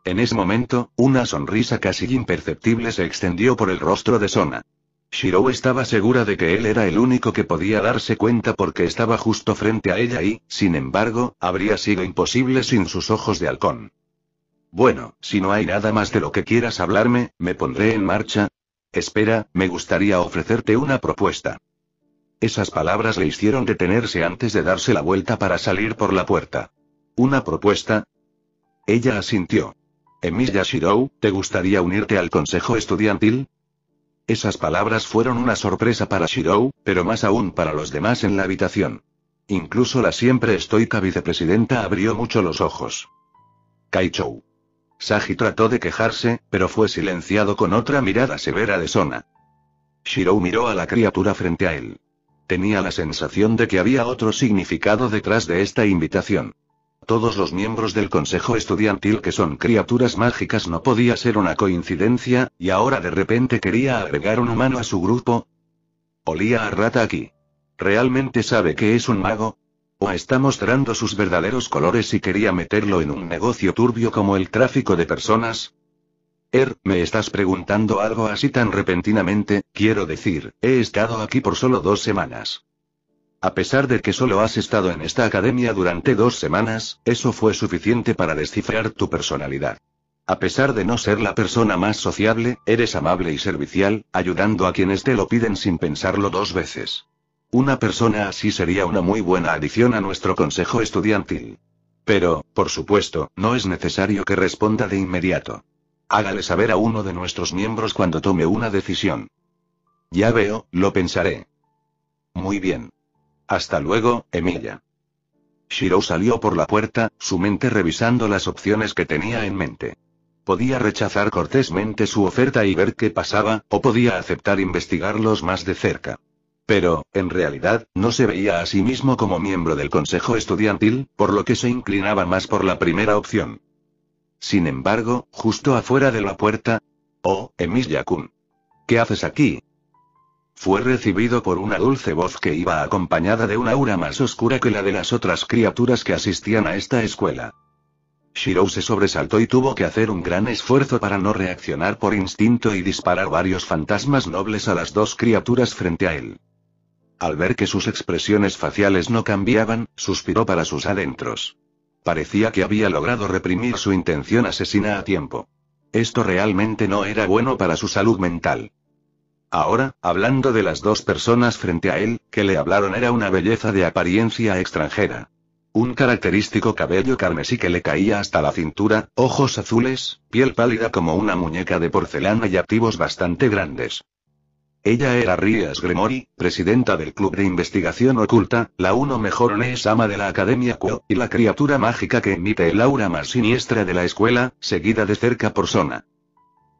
Speaker 1: En ese momento, una sonrisa casi imperceptible se extendió por el rostro de Sona. Shirou estaba segura de que él era el único que podía darse cuenta porque estaba justo frente a ella y, sin embargo, habría sido imposible sin sus ojos de halcón. Bueno, si no hay nada más de lo que quieras hablarme, me pondré en marcha. Espera, me gustaría ofrecerte una propuesta. Esas palabras le hicieron detenerse antes de darse la vuelta para salir por la puerta. ¿Una propuesta? Ella asintió. Emilia Shirou, ¿te gustaría unirte al consejo estudiantil? Esas palabras fueron una sorpresa para Shirou, pero más aún para los demás en la habitación. Incluso la siempre estoica vicepresidenta abrió mucho los ojos. Kaichou. Sagi trató de quejarse, pero fue silenciado con otra mirada severa de Sona. Shirou miró a la criatura frente a él. Tenía la sensación de que había otro significado detrás de esta invitación. Todos los miembros del consejo estudiantil que son criaturas mágicas no podía ser una coincidencia, y ahora de repente quería agregar un humano a su grupo. Olía a rata aquí. ¿Realmente sabe que es un mago? ¿O está mostrando sus verdaderos colores y quería meterlo en un negocio turbio como el tráfico de personas? ¿Me estás preguntando algo así tan repentinamente? Quiero decir, he estado aquí por solo 2 semanas. A pesar de que solo has estado en esta academia durante 2 semanas, eso fue suficiente para descifrar tu personalidad. A pesar de no ser la persona más sociable, eres amable y servicial, ayudando a quienes te lo piden sin pensarlo 2 veces. Una persona así sería una muy buena adición a nuestro consejo estudiantil. Pero, por supuesto, no es necesario que responda de inmediato. Hágale saber a uno de nuestros miembros cuando tome una decisión. Ya veo, lo pensaré. Muy bien. Hasta luego, Emilia. Shirou salió por la puerta, su mente revisando las opciones que tenía en mente. Podía rechazar cortésmente su oferta y ver qué pasaba, o podía aceptar investigarlos más de cerca. Pero, en realidad, no se veía a sí mismo como miembro del consejo estudiantil, por lo que se inclinaba más por la primera opción. Sin embargo, justo afuera de la puerta... «Oh, Emilia-kun. ¿Qué haces aquí?» Fue recibido por una dulce voz que iba acompañada de una aura más oscura que la de las otras criaturas que asistían a esta escuela. Shirou se sobresaltó y tuvo que hacer un gran esfuerzo para no reaccionar por instinto y disparar varios fantasmas nobles a las dos criaturas frente a él. Al ver que sus expresiones faciales no cambiaban, suspiró para sus adentros. Parecía que había logrado reprimir su intención asesina a tiempo. Esto realmente no era bueno para su salud mental. Ahora, hablando de las dos personas frente a él, que le hablaron era una belleza de apariencia extranjera. Un característico cabello carmesí que le caía hasta la cintura, ojos azules, piel pálida como una muñeca de porcelana y activos bastante grandes. Ella era Rias Gremory, presidenta del Club de Investigación Oculta, la uno mejor One-sama de la Academia Kuo, y la criatura mágica que emite el aura más siniestra de la escuela, seguida de cerca por Sona.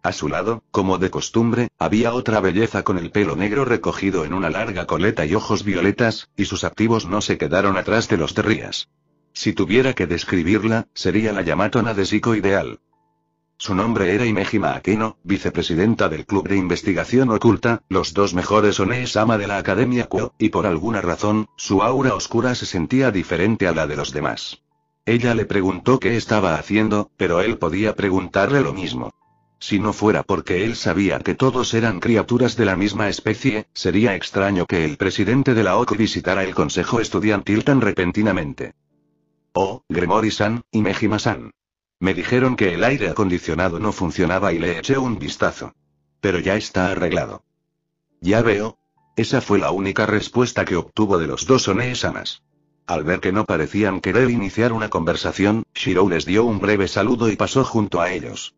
Speaker 1: A su lado, como de costumbre, había otra belleza con el pelo negro recogido en una larga coleta y ojos violetas, y sus activos no se quedaron atrás de los de Rias. Si tuviera que describirla, sería la Yamato Nadeshiko ideal. Su nombre era Imejima Akeno, vicepresidenta del Club de Investigación Oculta, los dos mejores One-sama de la Academia Kuo, y por alguna razón, su aura oscura se sentía diferente a la de los demás. Ella le preguntó qué estaba haciendo, pero él podía preguntarle lo mismo. Si no fuera porque él sabía que todos eran criaturas de la misma especie, sería extraño que el presidente de la OKU visitara el consejo estudiantil tan repentinamente. Oh, Gremory-san, Imejima-san. Me dijeron que el aire acondicionado no funcionaba y le eché un vistazo. Pero ya está arreglado. Ya veo. Esa fue la única respuesta que obtuvo de los dos One-samas. Al ver que no parecían querer iniciar una conversación, Shirou les dio un breve saludo y pasó junto a ellos.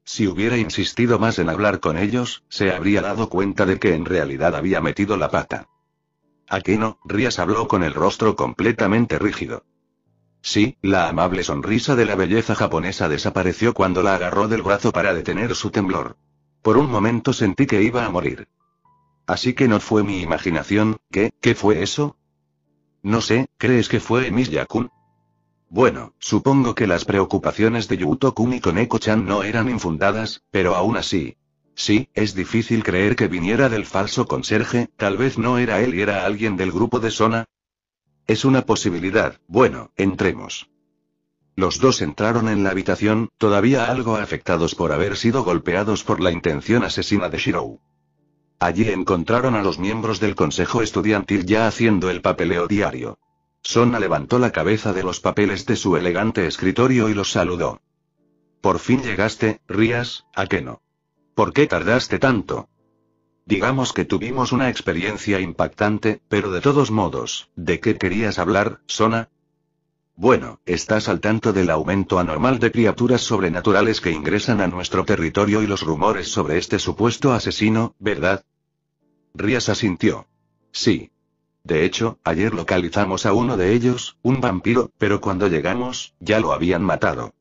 Speaker 1: Si hubiera insistido más en hablar con ellos, se habría dado cuenta de que en realidad había metido la pata. Akeno, Rias habló con el rostro completamente rígido. Sí, la amable sonrisa de la belleza japonesa desapareció cuando la agarró del brazo para detener su temblor. Por un momento sentí que iba a morir. Así que no fue mi imaginación. ¿Qué fue eso? No sé, ¿crees que fue Emilia-kun? Bueno, supongo que las preocupaciones de Yuto-kun y Koneko-chan no eran infundadas, pero aún así. Sí, es difícil creer que viniera del falso conserje, tal vez no era él y era alguien del grupo de Sona. Es una posibilidad. Bueno, entremos. Los dos entraron en la habitación, todavía algo afectados por haber sido golpeados por la intención asesina de Shirou. Allí encontraron a los miembros del consejo estudiantil ya haciendo el papeleo diario. Sona levantó la cabeza de los papeles de su elegante escritorio y los saludó. Por fin llegaste, Rias, Akeno. ¿Por qué tardaste tanto? Digamos que tuvimos una experiencia impactante, pero de todos modos, ¿de qué querías hablar, Sona? Bueno, estás al tanto del aumento anormal de criaturas sobrenaturales que ingresan a nuestro territorio y los rumores sobre este supuesto asesino, ¿verdad? Rias asintió. Sí. De hecho, ayer localizamos a uno de ellos, un vampiro, pero cuando llegamos, ya lo habían matado.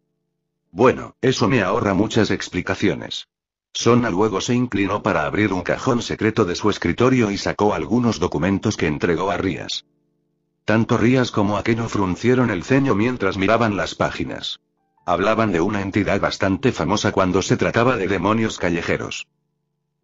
Speaker 1: Bueno, eso me ahorra muchas explicaciones. Sona luego se inclinó para abrir un cajón secreto de su escritorio y sacó algunos documentos que entregó a Rias. Tanto Rias como Akeno fruncieron el ceño mientras miraban las páginas. Hablaban de una entidad bastante famosa cuando se trataba de demonios callejeros.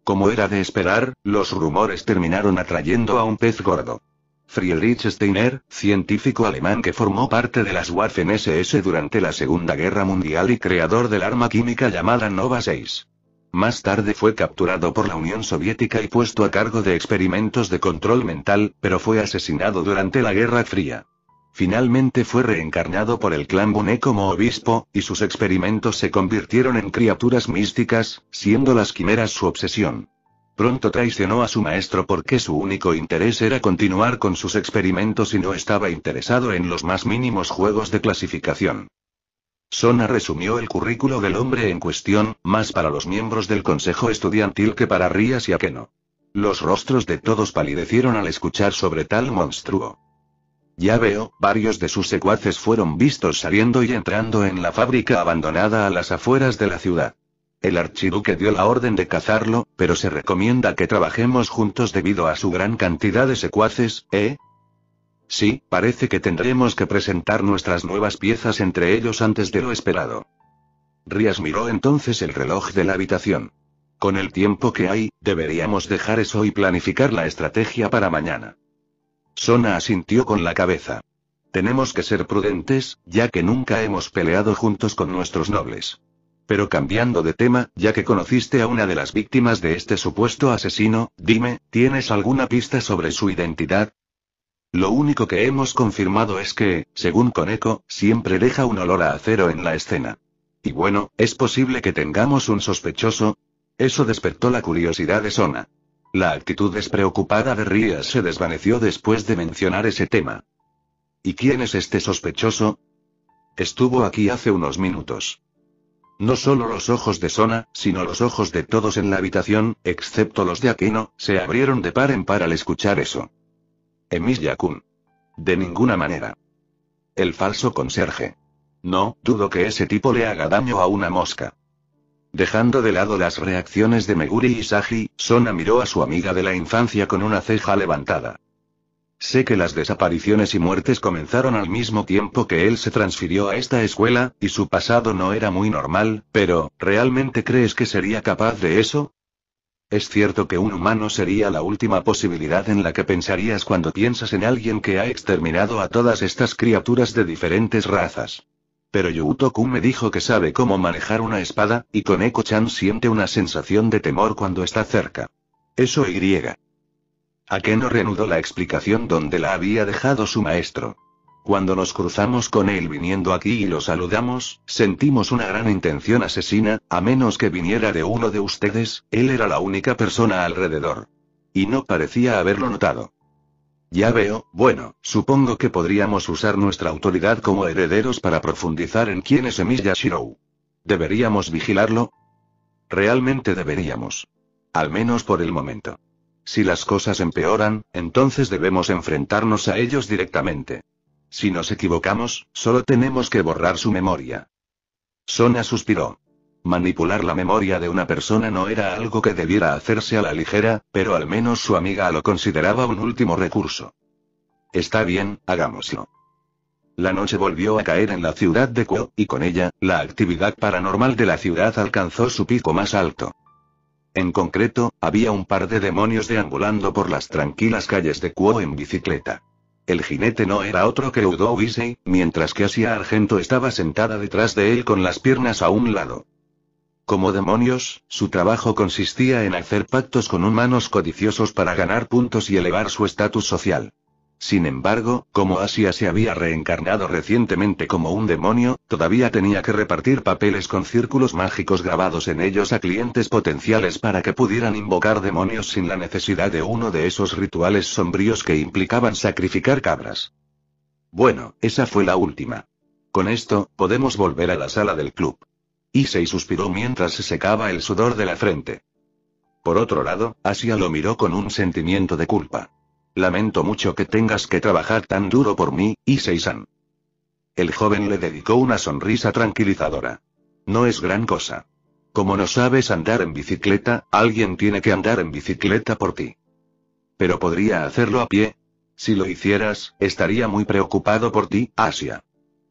Speaker 1: Como era de esperar, los rumores terminaron atrayendo a un pez gordo. Friedrich Steiner, científico alemán que formó parte de las Waffen-SS durante la Segunda Guerra Mundial y creador del arma química llamada Nova 6. Más tarde fue capturado por la Unión Soviética y puesto a cargo de experimentos de control mental, pero fue asesinado durante la Guerra Fría. Finalmente fue reencarnado por el clan Bune como obispo, y sus experimentos se convirtieron en criaturas místicas, siendo las quimeras su obsesión. Pronto traicionó a su maestro porque su único interés era continuar con sus experimentos y no estaba interesado en los más mínimos juegos de clasificación. Sona resumió el currículo del hombre en cuestión, más para los miembros del consejo estudiantil que para Rias y Akeno. Los rostros de todos palidecieron al escuchar sobre tal monstruo. Ya veo, varios de sus secuaces fueron vistos saliendo y entrando en la fábrica abandonada a las afueras de la ciudad. El archiduque dio la orden de cazarlo, pero se recomienda que trabajemos juntos debido a su gran cantidad de secuaces, ¿eh? Sí, parece que tendremos que presentar nuestras nuevas piezas entre ellos antes de lo esperado. Rías miró entonces el reloj de la habitación. Con el tiempo que hay, deberíamos dejar eso y planificar la estrategia para mañana. Sona asintió con la cabeza. Tenemos que ser prudentes, ya que nunca hemos peleado juntos con nuestros nobles. Pero cambiando de tema, ya que conociste a una de las víctimas de este supuesto asesino, dime, ¿tienes alguna pista sobre su identidad? Lo único que hemos confirmado es que, según Koneko, siempre deja un olor a acero en la escena. Y bueno, ¿es posible que tengamos un sospechoso? Eso despertó la curiosidad de Sona. La actitud despreocupada de Rías se desvaneció después de mencionar ese tema. ¿Y quién es este sospechoso? Estuvo aquí hace unos minutos. No solo los ojos de Sona, sino los ojos de todos en la habitación, excepto los de Akeno, se abrieron de par en par al escuchar eso. Emilia-kun. De ninguna manera. El falso conserje. No, dudo que ese tipo le haga daño a una mosca. Dejando de lado las reacciones de Meguri y Sagi, Sona miró a su amiga de la infancia con una ceja levantada. Sé que las desapariciones y muertes comenzaron al mismo tiempo que él se transfirió a esta escuela, y su pasado no era muy normal, pero, ¿realmente crees que sería capaz de eso? Es cierto que un humano sería la última posibilidad en la que pensarías cuando piensas en alguien que ha exterminado a todas estas criaturas de diferentes razas. Pero Yuuto-kun me dijo que sabe cómo manejar una espada, y Koneko-chan siente una sensación de temor cuando está cerca. Eso y. Akeno reanudó la explicación donde la había dejado su maestro. Cuando nos cruzamos con él viniendo aquí y lo saludamos, sentimos una gran intención asesina, a menos que viniera de uno de ustedes, él era la única persona alrededor. Y no parecía haberlo notado. Ya veo, bueno, supongo que podríamos usar nuestra autoridad como herederos para profundizar en quién es Emilia Shirou. ¿Deberíamos vigilarlo? Realmente deberíamos. Al menos por el momento. Si las cosas empeoran, entonces debemos enfrentarnos a ellos directamente. Si nos equivocamos, solo tenemos que borrar su memoria. Sona suspiró. Manipular la memoria de una persona no era algo que debiera hacerse a la ligera, pero al menos su amiga lo consideraba un último recurso. Está bien, hagámoslo. La noche volvió a caer en la ciudad de Kuo, y con ella, la actividad paranormal de la ciudad alcanzó su pico más alto. En concreto, había un par de demonios deambulando por las tranquilas calles de Kuo en bicicleta. El jinete no era otro que Udo Wisei, mientras que Asia Argento estaba sentada detrás de él con las piernas a un lado. Como demonios, su trabajo consistía en hacer pactos con humanos codiciosos para ganar puntos y elevar su estatus social. Sin embargo, como Asia se había reencarnado recientemente como un demonio, todavía tenía que repartir papeles con círculos mágicos grabados en ellos a clientes potenciales para que pudieran invocar demonios sin la necesidad de uno de esos rituales sombríos que implicaban sacrificar cabras. Bueno, esa fue la última. Con esto, podemos volver a la sala del club. Issei suspiró mientras se secaba el sudor de la frente. Por otro lado, Asia lo miró con un sentimiento de culpa. Lamento mucho que tengas que trabajar tan duro por mí, Issei-san. El joven le dedicó una sonrisa tranquilizadora. No es gran cosa. Como no sabes andar en bicicleta, alguien tiene que andar en bicicleta por ti. Pero podría hacerlo a pie. Si lo hicieras, estaría muy preocupado por ti, Asia.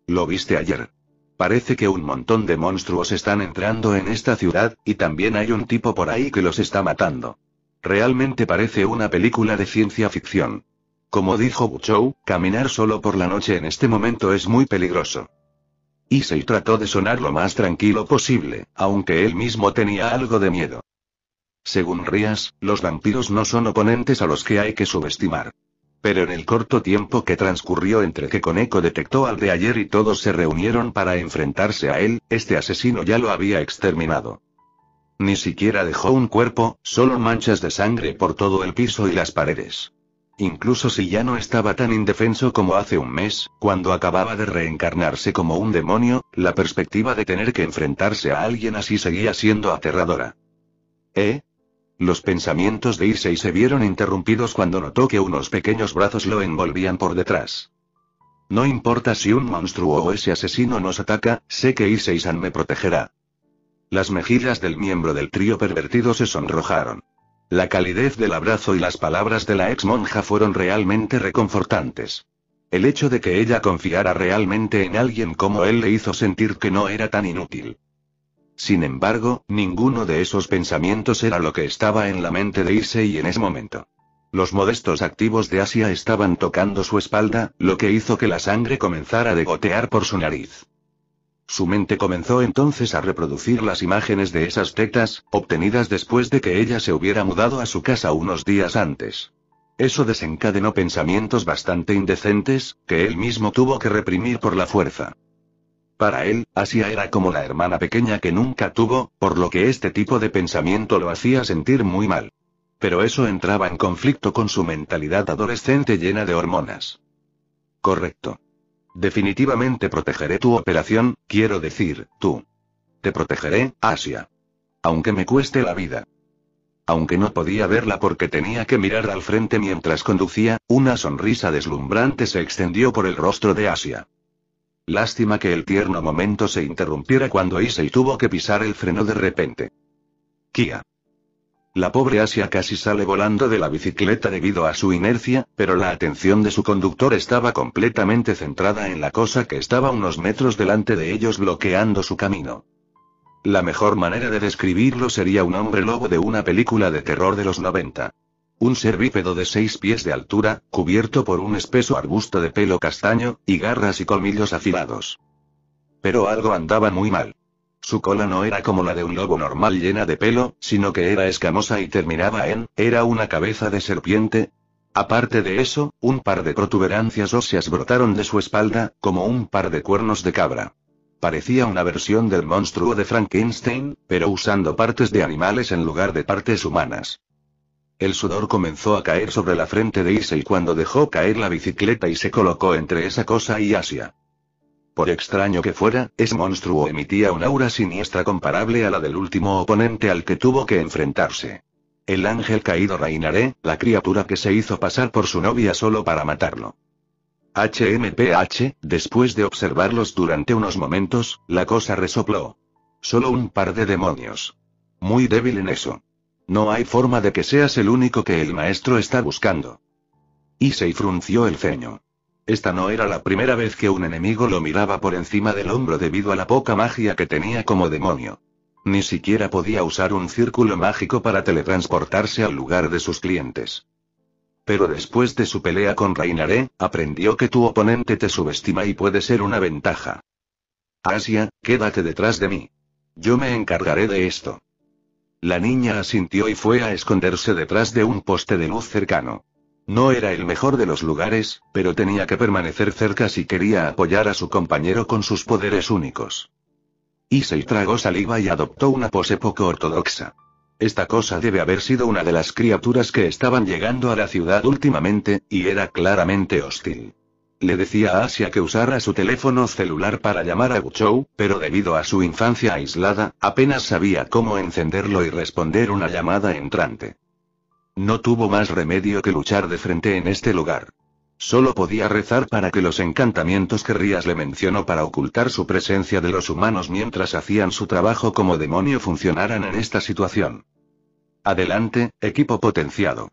Speaker 1: Lo viste ayer. Parece que un montón de monstruos están entrando en esta ciudad, y también hay un tipo por ahí que los está matando. Realmente parece una película de ciencia ficción. Como dijo Buchou, caminar solo por la noche en este momento es muy peligroso. Issei trató de sonar lo más tranquilo posible, aunque él mismo tenía algo de miedo. Según Rías, los vampiros no son oponentes a los que hay que subestimar. Pero en el corto tiempo que transcurrió entre que Koneko detectó al de ayer y todos se reunieron para enfrentarse a él, este asesino ya lo había exterminado. Ni siquiera dejó un cuerpo, solo manchas de sangre por todo el piso y las paredes. Incluso si ya no estaba tan indefenso como hace un mes, cuando acababa de reencarnarse como un demonio, la perspectiva de tener que enfrentarse a alguien así seguía siendo aterradora. Los pensamientos de Issei se vieron interrumpidos cuando notó que unos pequeños brazos lo envolvían por detrás. No importa si un monstruo o ese asesino nos ataca, sé que Issei-san me protegerá. Las mejillas del miembro del trío pervertido se sonrojaron. La calidez del abrazo y las palabras de la ex monja fueron realmente reconfortantes. El hecho de que ella confiara realmente en alguien como él le hizo sentir que no era tan inútil. Sin embargo, ninguno de esos pensamientos era lo que estaba en la mente de Issei en ese momento. Los modestos activos de Asia estaban tocando su espalda, lo que hizo que la sangre comenzara a gotear por su nariz. Su mente comenzó entonces a reproducir las imágenes de esas tetas, obtenidas después de que ella se hubiera mudado a su casa unos días antes. Eso desencadenó pensamientos bastante indecentes, que él mismo tuvo que reprimir por la fuerza. Para él, Asia era como la hermana pequeña que nunca tuvo, por lo que este tipo de pensamiento lo hacía sentir muy mal. Pero eso entraba en conflicto con su mentalidad adolescente llena de hormonas. Correcto. Definitivamente protegeré tu operación, quiero decir, tú. Te protegeré, Asia. Aunque me cueste la vida. Aunque no podía verla porque tenía que mirar al frente mientras conducía, una sonrisa deslumbrante se extendió por el rostro de Asia. Lástima que el tierno momento se interrumpiera cuando Issei tuvo que pisar el freno de repente. Kia. La pobre Asia casi sale volando de la bicicleta debido a su inercia, pero la atención de su conductor estaba completamente centrada en la cosa que estaba unos metros delante de ellos bloqueando su camino. La mejor manera de describirlo sería un hombre lobo de una película de terror de los 90. Un ser bípedo de 6 pies de altura, cubierto por un espeso arbusto de pelo castaño, y garras y colmillos afilados. Pero algo andaba muy mal. Su cola no era como la de un lobo normal llena de pelo, sino que era escamosa y terminaba era una cabeza de serpiente. Aparte de eso, un par de protuberancias óseas brotaron de su espalda, como un par de cuernos de cabra. Parecía una versión del monstruo de Frankenstein, pero usando partes de animales en lugar de partes humanas. El sudor comenzó a caer sobre la frente de Issei cuando dejó caer la bicicleta y se colocó entre esa cosa y Asia. Por extraño que fuera, ese monstruo emitía un aura siniestra comparable a la del último oponente al que tuvo que enfrentarse. El ángel caído Rainaré, la criatura que se hizo pasar por su novia solo para matarlo. Después de observarlos durante unos momentos, la cosa resopló. Solo un par de demonios. Muy débil en eso. No hay forma de que seas el único que el maestro está buscando. Issei frunció el ceño. Esta no era la primera vez que un enemigo lo miraba por encima del hombro debido a la poca magia que tenía como demonio. Ni siquiera podía usar un círculo mágico para teletransportarse al lugar de sus clientes. Pero después de su pelea con Rainaré, aprendió que tu oponente te subestima y puede ser una ventaja. Asia, quédate detrás de mí. Yo me encargaré de esto. La niña asintió y fue a esconderse detrás de un poste de luz cercano. No era el mejor de los lugares, pero tenía que permanecer cerca si quería apoyar a su compañero con sus poderes únicos. Issei tragó saliva y adoptó una pose poco ortodoxa. Esta cosa debe haber sido una de las criaturas que estaban llegando a la ciudad últimamente, y era claramente hostil. Le decía a Asia que usara su teléfono celular para llamar a Guchou, pero debido a su infancia aislada, apenas sabía cómo encenderlo y responder una llamada entrante. No tuvo más remedio que luchar de frente en este lugar. Solo podía rezar para que los encantamientos que Rías le mencionó para ocultar su presencia de los humanos mientras hacían su trabajo como demonio funcionaran en esta situación. Adelante, equipo potenciado.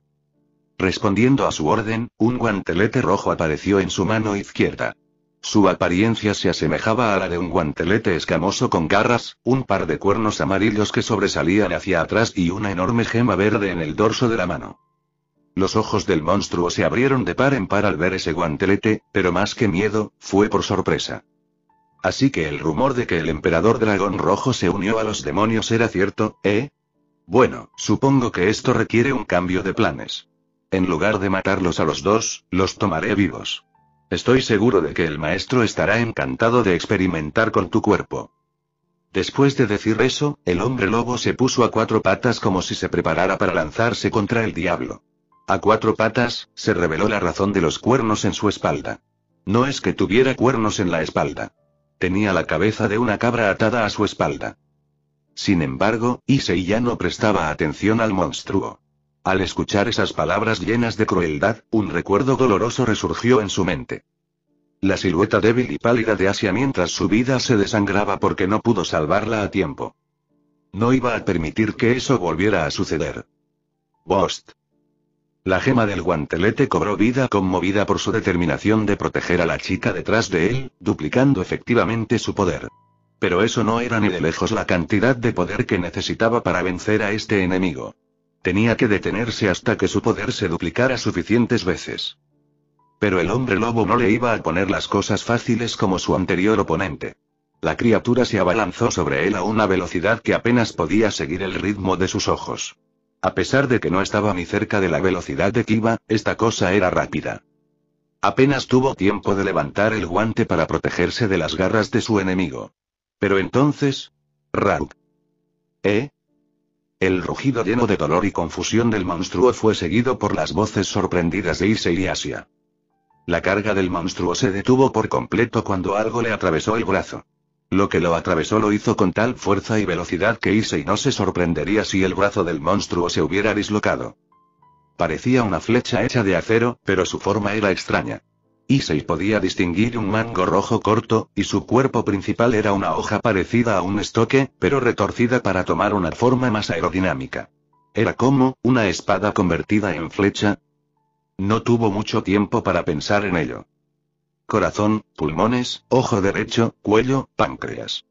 Speaker 1: Respondiendo a su orden, un guantelete rojo apareció en su mano izquierda. Su apariencia se asemejaba a la de un guantelete escamoso con garras, un par de cuernos amarillos que sobresalían hacia atrás y una enorme gema verde en el dorso de la mano. Los ojos del monstruo se abrieron de par en par al ver ese guantelete, pero más que miedo, fue por sorpresa. Así que el rumor de que el emperador dragón rojo se unió a los demonios era cierto, ¿eh? Bueno, supongo que esto requiere un cambio de planes. En lugar de matarlos a los dos, los tomaré vivos. Estoy seguro de que el maestro estará encantado de experimentar con tu cuerpo. Después de decir eso, el hombre lobo se puso a 4 patas como si se preparara para lanzarse contra el diablo. A 4 patas, se reveló la razón de los cuernos en su espalda. No es que tuviera cuernos en la espalda. Tenía la cabeza de una cabra atada a su espalda. Sin embargo, Issei ya no prestaba atención al monstruo. Al escuchar esas palabras llenas de crueldad, un recuerdo doloroso resurgió en su mente. La silueta débil y pálida de Asia mientras su vida se desangraba porque no pudo salvarla a tiempo. No iba a permitir que eso volviera a suceder. Bost. La gema del guantelete cobró vida conmovida por su determinación de proteger a la chica detrás de él, duplicando efectivamente su poder. Pero eso no era ni de lejos la cantidad de poder que necesitaba para vencer a este enemigo. Tenía que detenerse hasta que su poder se duplicara suficientes veces. Pero el hombre lobo no le iba a poner las cosas fáciles como su anterior oponente. La criatura se abalanzó sobre él a una velocidad que apenas podía seguir el ritmo de sus ojos. A pesar de que no estaba ni cerca de la velocidad de Kiba, esta cosa era rápida. Apenas tuvo tiempo de levantar el guante para protegerse de las garras de su enemigo. Pero entonces... Rauk. El rugido lleno de dolor y confusión del monstruo fue seguido por las voces sorprendidas de Issei y Asia. La carga del monstruo se detuvo por completo cuando algo le atravesó el brazo. Lo que lo atravesó lo hizo con tal fuerza y velocidad que Issei no se sorprendería si el brazo del monstruo se hubiera dislocado. Parecía una flecha hecha de acero, pero su forma era extraña. Issei podía distinguir un mango rojo corto, y su cuerpo principal era una hoja parecida a un estoque, pero retorcida para tomar una forma más aerodinámica. Era como una espada convertida en flecha. No tuvo mucho tiempo para pensar en ello. Corazón, pulmones, ojo derecho, cuello, páncreas.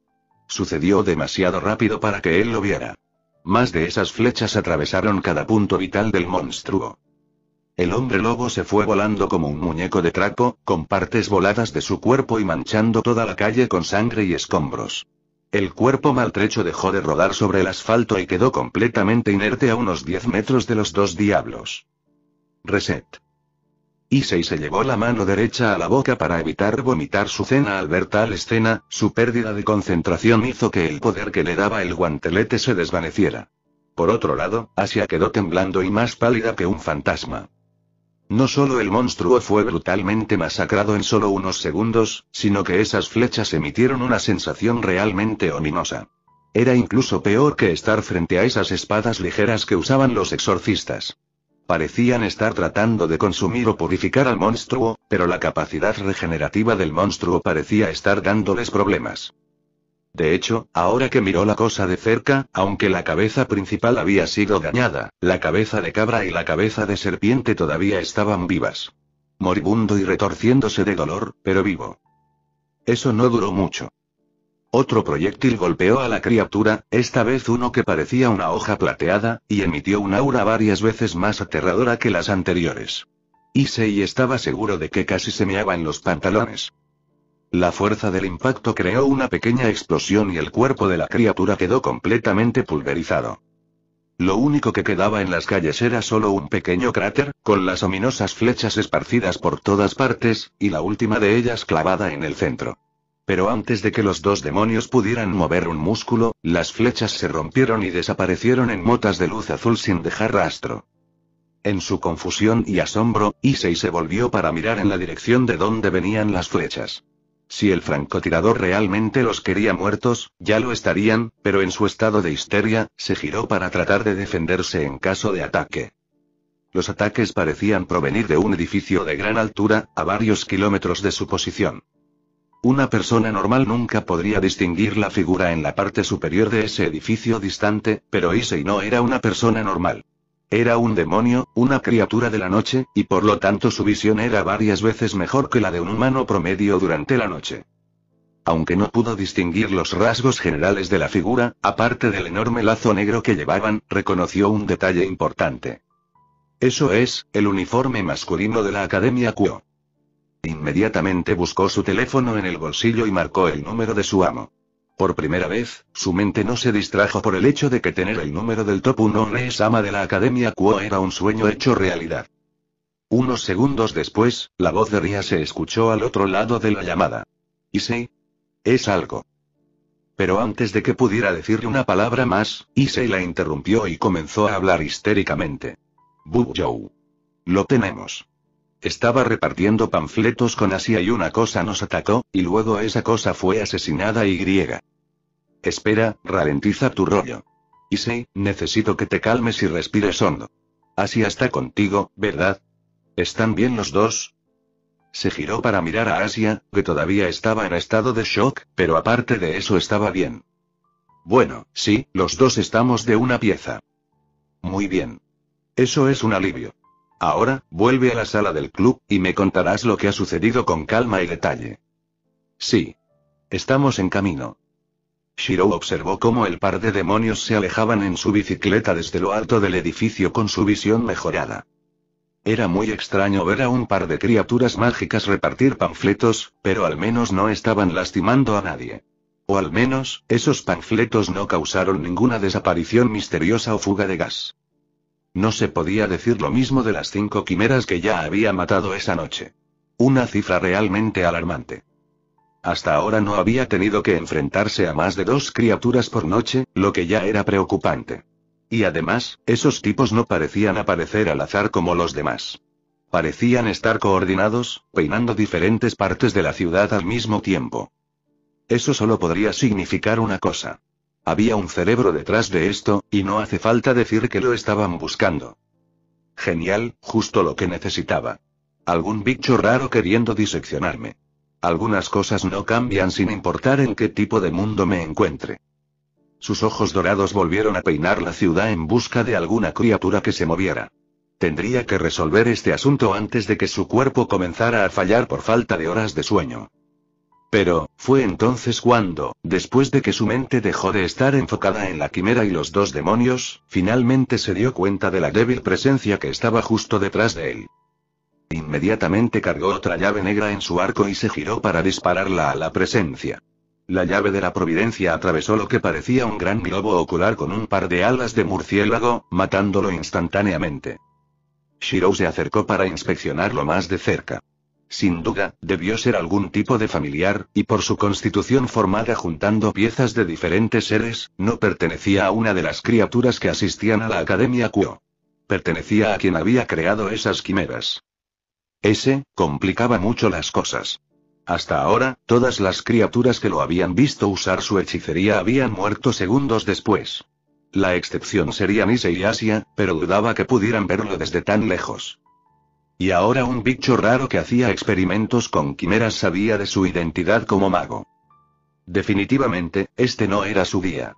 Speaker 1: Sucedió demasiado rápido para que él lo viera. Más de esas flechas atravesaron cada punto vital del monstruo. El hombre lobo se fue volando como un muñeco de trapo, con partes voladas de su cuerpo y manchando toda la calle con sangre y escombros. El cuerpo maltrecho dejó de rodar sobre el asfalto y quedó completamente inerte a unos 10 metros de los dos diablos. Reset. Issei se llevó la mano derecha a la boca para evitar vomitar su cena al ver tal escena. Su pérdida de concentración hizo que el poder que le daba el guantelete se desvaneciera. Por otro lado, Asia quedó temblando y más pálida que un fantasma. No solo el monstruo fue brutalmente masacrado en solo unos segundos, sino que esas flechas emitieron una sensación realmente ominosa. Era incluso peor que estar frente a esas espadas ligeras que usaban los exorcistas. Parecían estar tratando de consumir o purificar al monstruo, pero la capacidad regenerativa del monstruo parecía estar dándoles problemas. De hecho, ahora que miró la cosa de cerca, aunque la cabeza principal había sido dañada, la cabeza de cabra y la cabeza de serpiente todavía estaban vivas. Moribundo y retorciéndose de dolor, pero vivo. Eso no duró mucho. Otro proyectil golpeó a la criatura, esta vez uno que parecía una hoja plateada, y emitió un aura varias veces más aterradora que las anteriores. Issei estaba seguro de que casi se meaba en los pantalones. La fuerza del impacto creó una pequeña explosión y el cuerpo de la criatura quedó completamente pulverizado. Lo único que quedaba en las calles era solo un pequeño cráter, con las ominosas flechas esparcidas por todas partes, y la última de ellas clavada en el centro. Pero antes de que los dos demonios pudieran mover un músculo, las flechas se rompieron y desaparecieron en motas de luz azul sin dejar rastro. En su confusión y asombro, Issei se volvió para mirar en la dirección de donde venían las flechas. Si el francotirador realmente los quería muertos, ya lo estarían, pero en su estado de histeria, se giró para tratar de defenderse en caso de ataque. Los ataques parecían provenir de un edificio de gran altura, a varios kilómetros de su posición. Una persona normal nunca podría distinguir la figura en la parte superior de ese edificio distante, pero Issei no era una persona normal. Era un demonio, una criatura de la noche, y por lo tanto su visión era varias veces mejor que la de un humano promedio durante la noche. Aunque no pudo distinguir los rasgos generales de la figura, aparte del enorme lazo negro que llevaban, reconoció un detalle importante. Eso es, el uniforme masculino de la Academia Kuo. Inmediatamente buscó su teléfono en el bolsillo y marcó el número de su amo. Por primera vez, su mente no se distrajo por el hecho de que tener el número del top 1 Rees-sama de la Academia Kuo era un sueño hecho realidad. Unos segundos después, la voz de Ria se escuchó al otro lado de la llamada. Issei. Es algo. Pero antes de que pudiera decirle una palabra más, Issei la interrumpió y comenzó a hablar histéricamente. Bujou. Lo tenemos. Estaba repartiendo panfletos con Asia y una cosa nos atacó, y luego esa cosa fue asesinada y griega. Espera, ralentiza tu rollo. Issei, necesito que te calmes y respires hondo. Asia está contigo, ¿verdad? ¿Están bien los dos? Se giró para mirar a Asia, que todavía estaba en estado de shock, pero aparte de eso estaba bien. Bueno, sí, los dos estamos de una pieza. Muy bien. Eso es un alivio. Ahora, vuelve a la sala del club, y me contarás lo que ha sucedido con calma y detalle. Sí. Estamos en camino. Shiro observó cómo el par de demonios se alejaban en su bicicleta desde lo alto del edificio con su visión mejorada. Era muy extraño ver a un par de criaturas mágicas repartir panfletos, pero al menos no estaban lastimando a nadie. O al menos, esos panfletos no causaron ninguna desaparición misteriosa o fuga de gas. No se podía decir lo mismo de las 5 quimeras que ya había matado esa noche. Una cifra realmente alarmante. Hasta ahora no había tenido que enfrentarse a más de 2 criaturas por noche, lo que ya era preocupante. Y además, esos tipos no parecían aparecer al azar como los demás. Parecían estar coordinados, peinando diferentes partes de la ciudad al mismo tiempo. Eso solo podría significar una cosa. Había un cerebro detrás de esto, y no hace falta decir que lo estaban buscando. Genial, justo lo que necesitaba. Algún bicho raro queriendo diseccionarme. Algunas cosas no cambian sin importar en qué tipo de mundo me encuentre. Sus ojos dorados volvieron a peinar la ciudad en busca de alguna criatura que se moviera. Tendría que resolver este asunto antes de que su cuerpo comenzara a fallar por falta de horas de sueño. Pero, fue entonces cuando, después de que su mente dejó de estar enfocada en la quimera y los 2 demonios, finalmente se dio cuenta de la débil presencia que estaba justo detrás de él. Inmediatamente cargó otra llave negra en su arco y se giró para dispararla a la presencia. La llave de la providencia atravesó lo que parecía un gran globo ocular con un par de alas de murciélago, matándolo instantáneamente. Shiro se acercó para inspeccionarlo más de cerca. Sin duda, debió ser algún tipo de familiar, y por su constitución formada juntando piezas de diferentes seres, no pertenecía a una de las criaturas que asistían a la Academia Kuo. Pertenecía a quien había creado esas quimeras. Ese, complicaba mucho las cosas. Hasta ahora, todas las criaturas que lo habían visto usar su hechicería habían muerto segundos después. La excepción sería Nise y Asia, pero dudaba que pudieran verlo desde tan lejos. Y ahora un bicho raro que hacía experimentos con quimeras sabía de su identidad como mago. Definitivamente, este no era su día.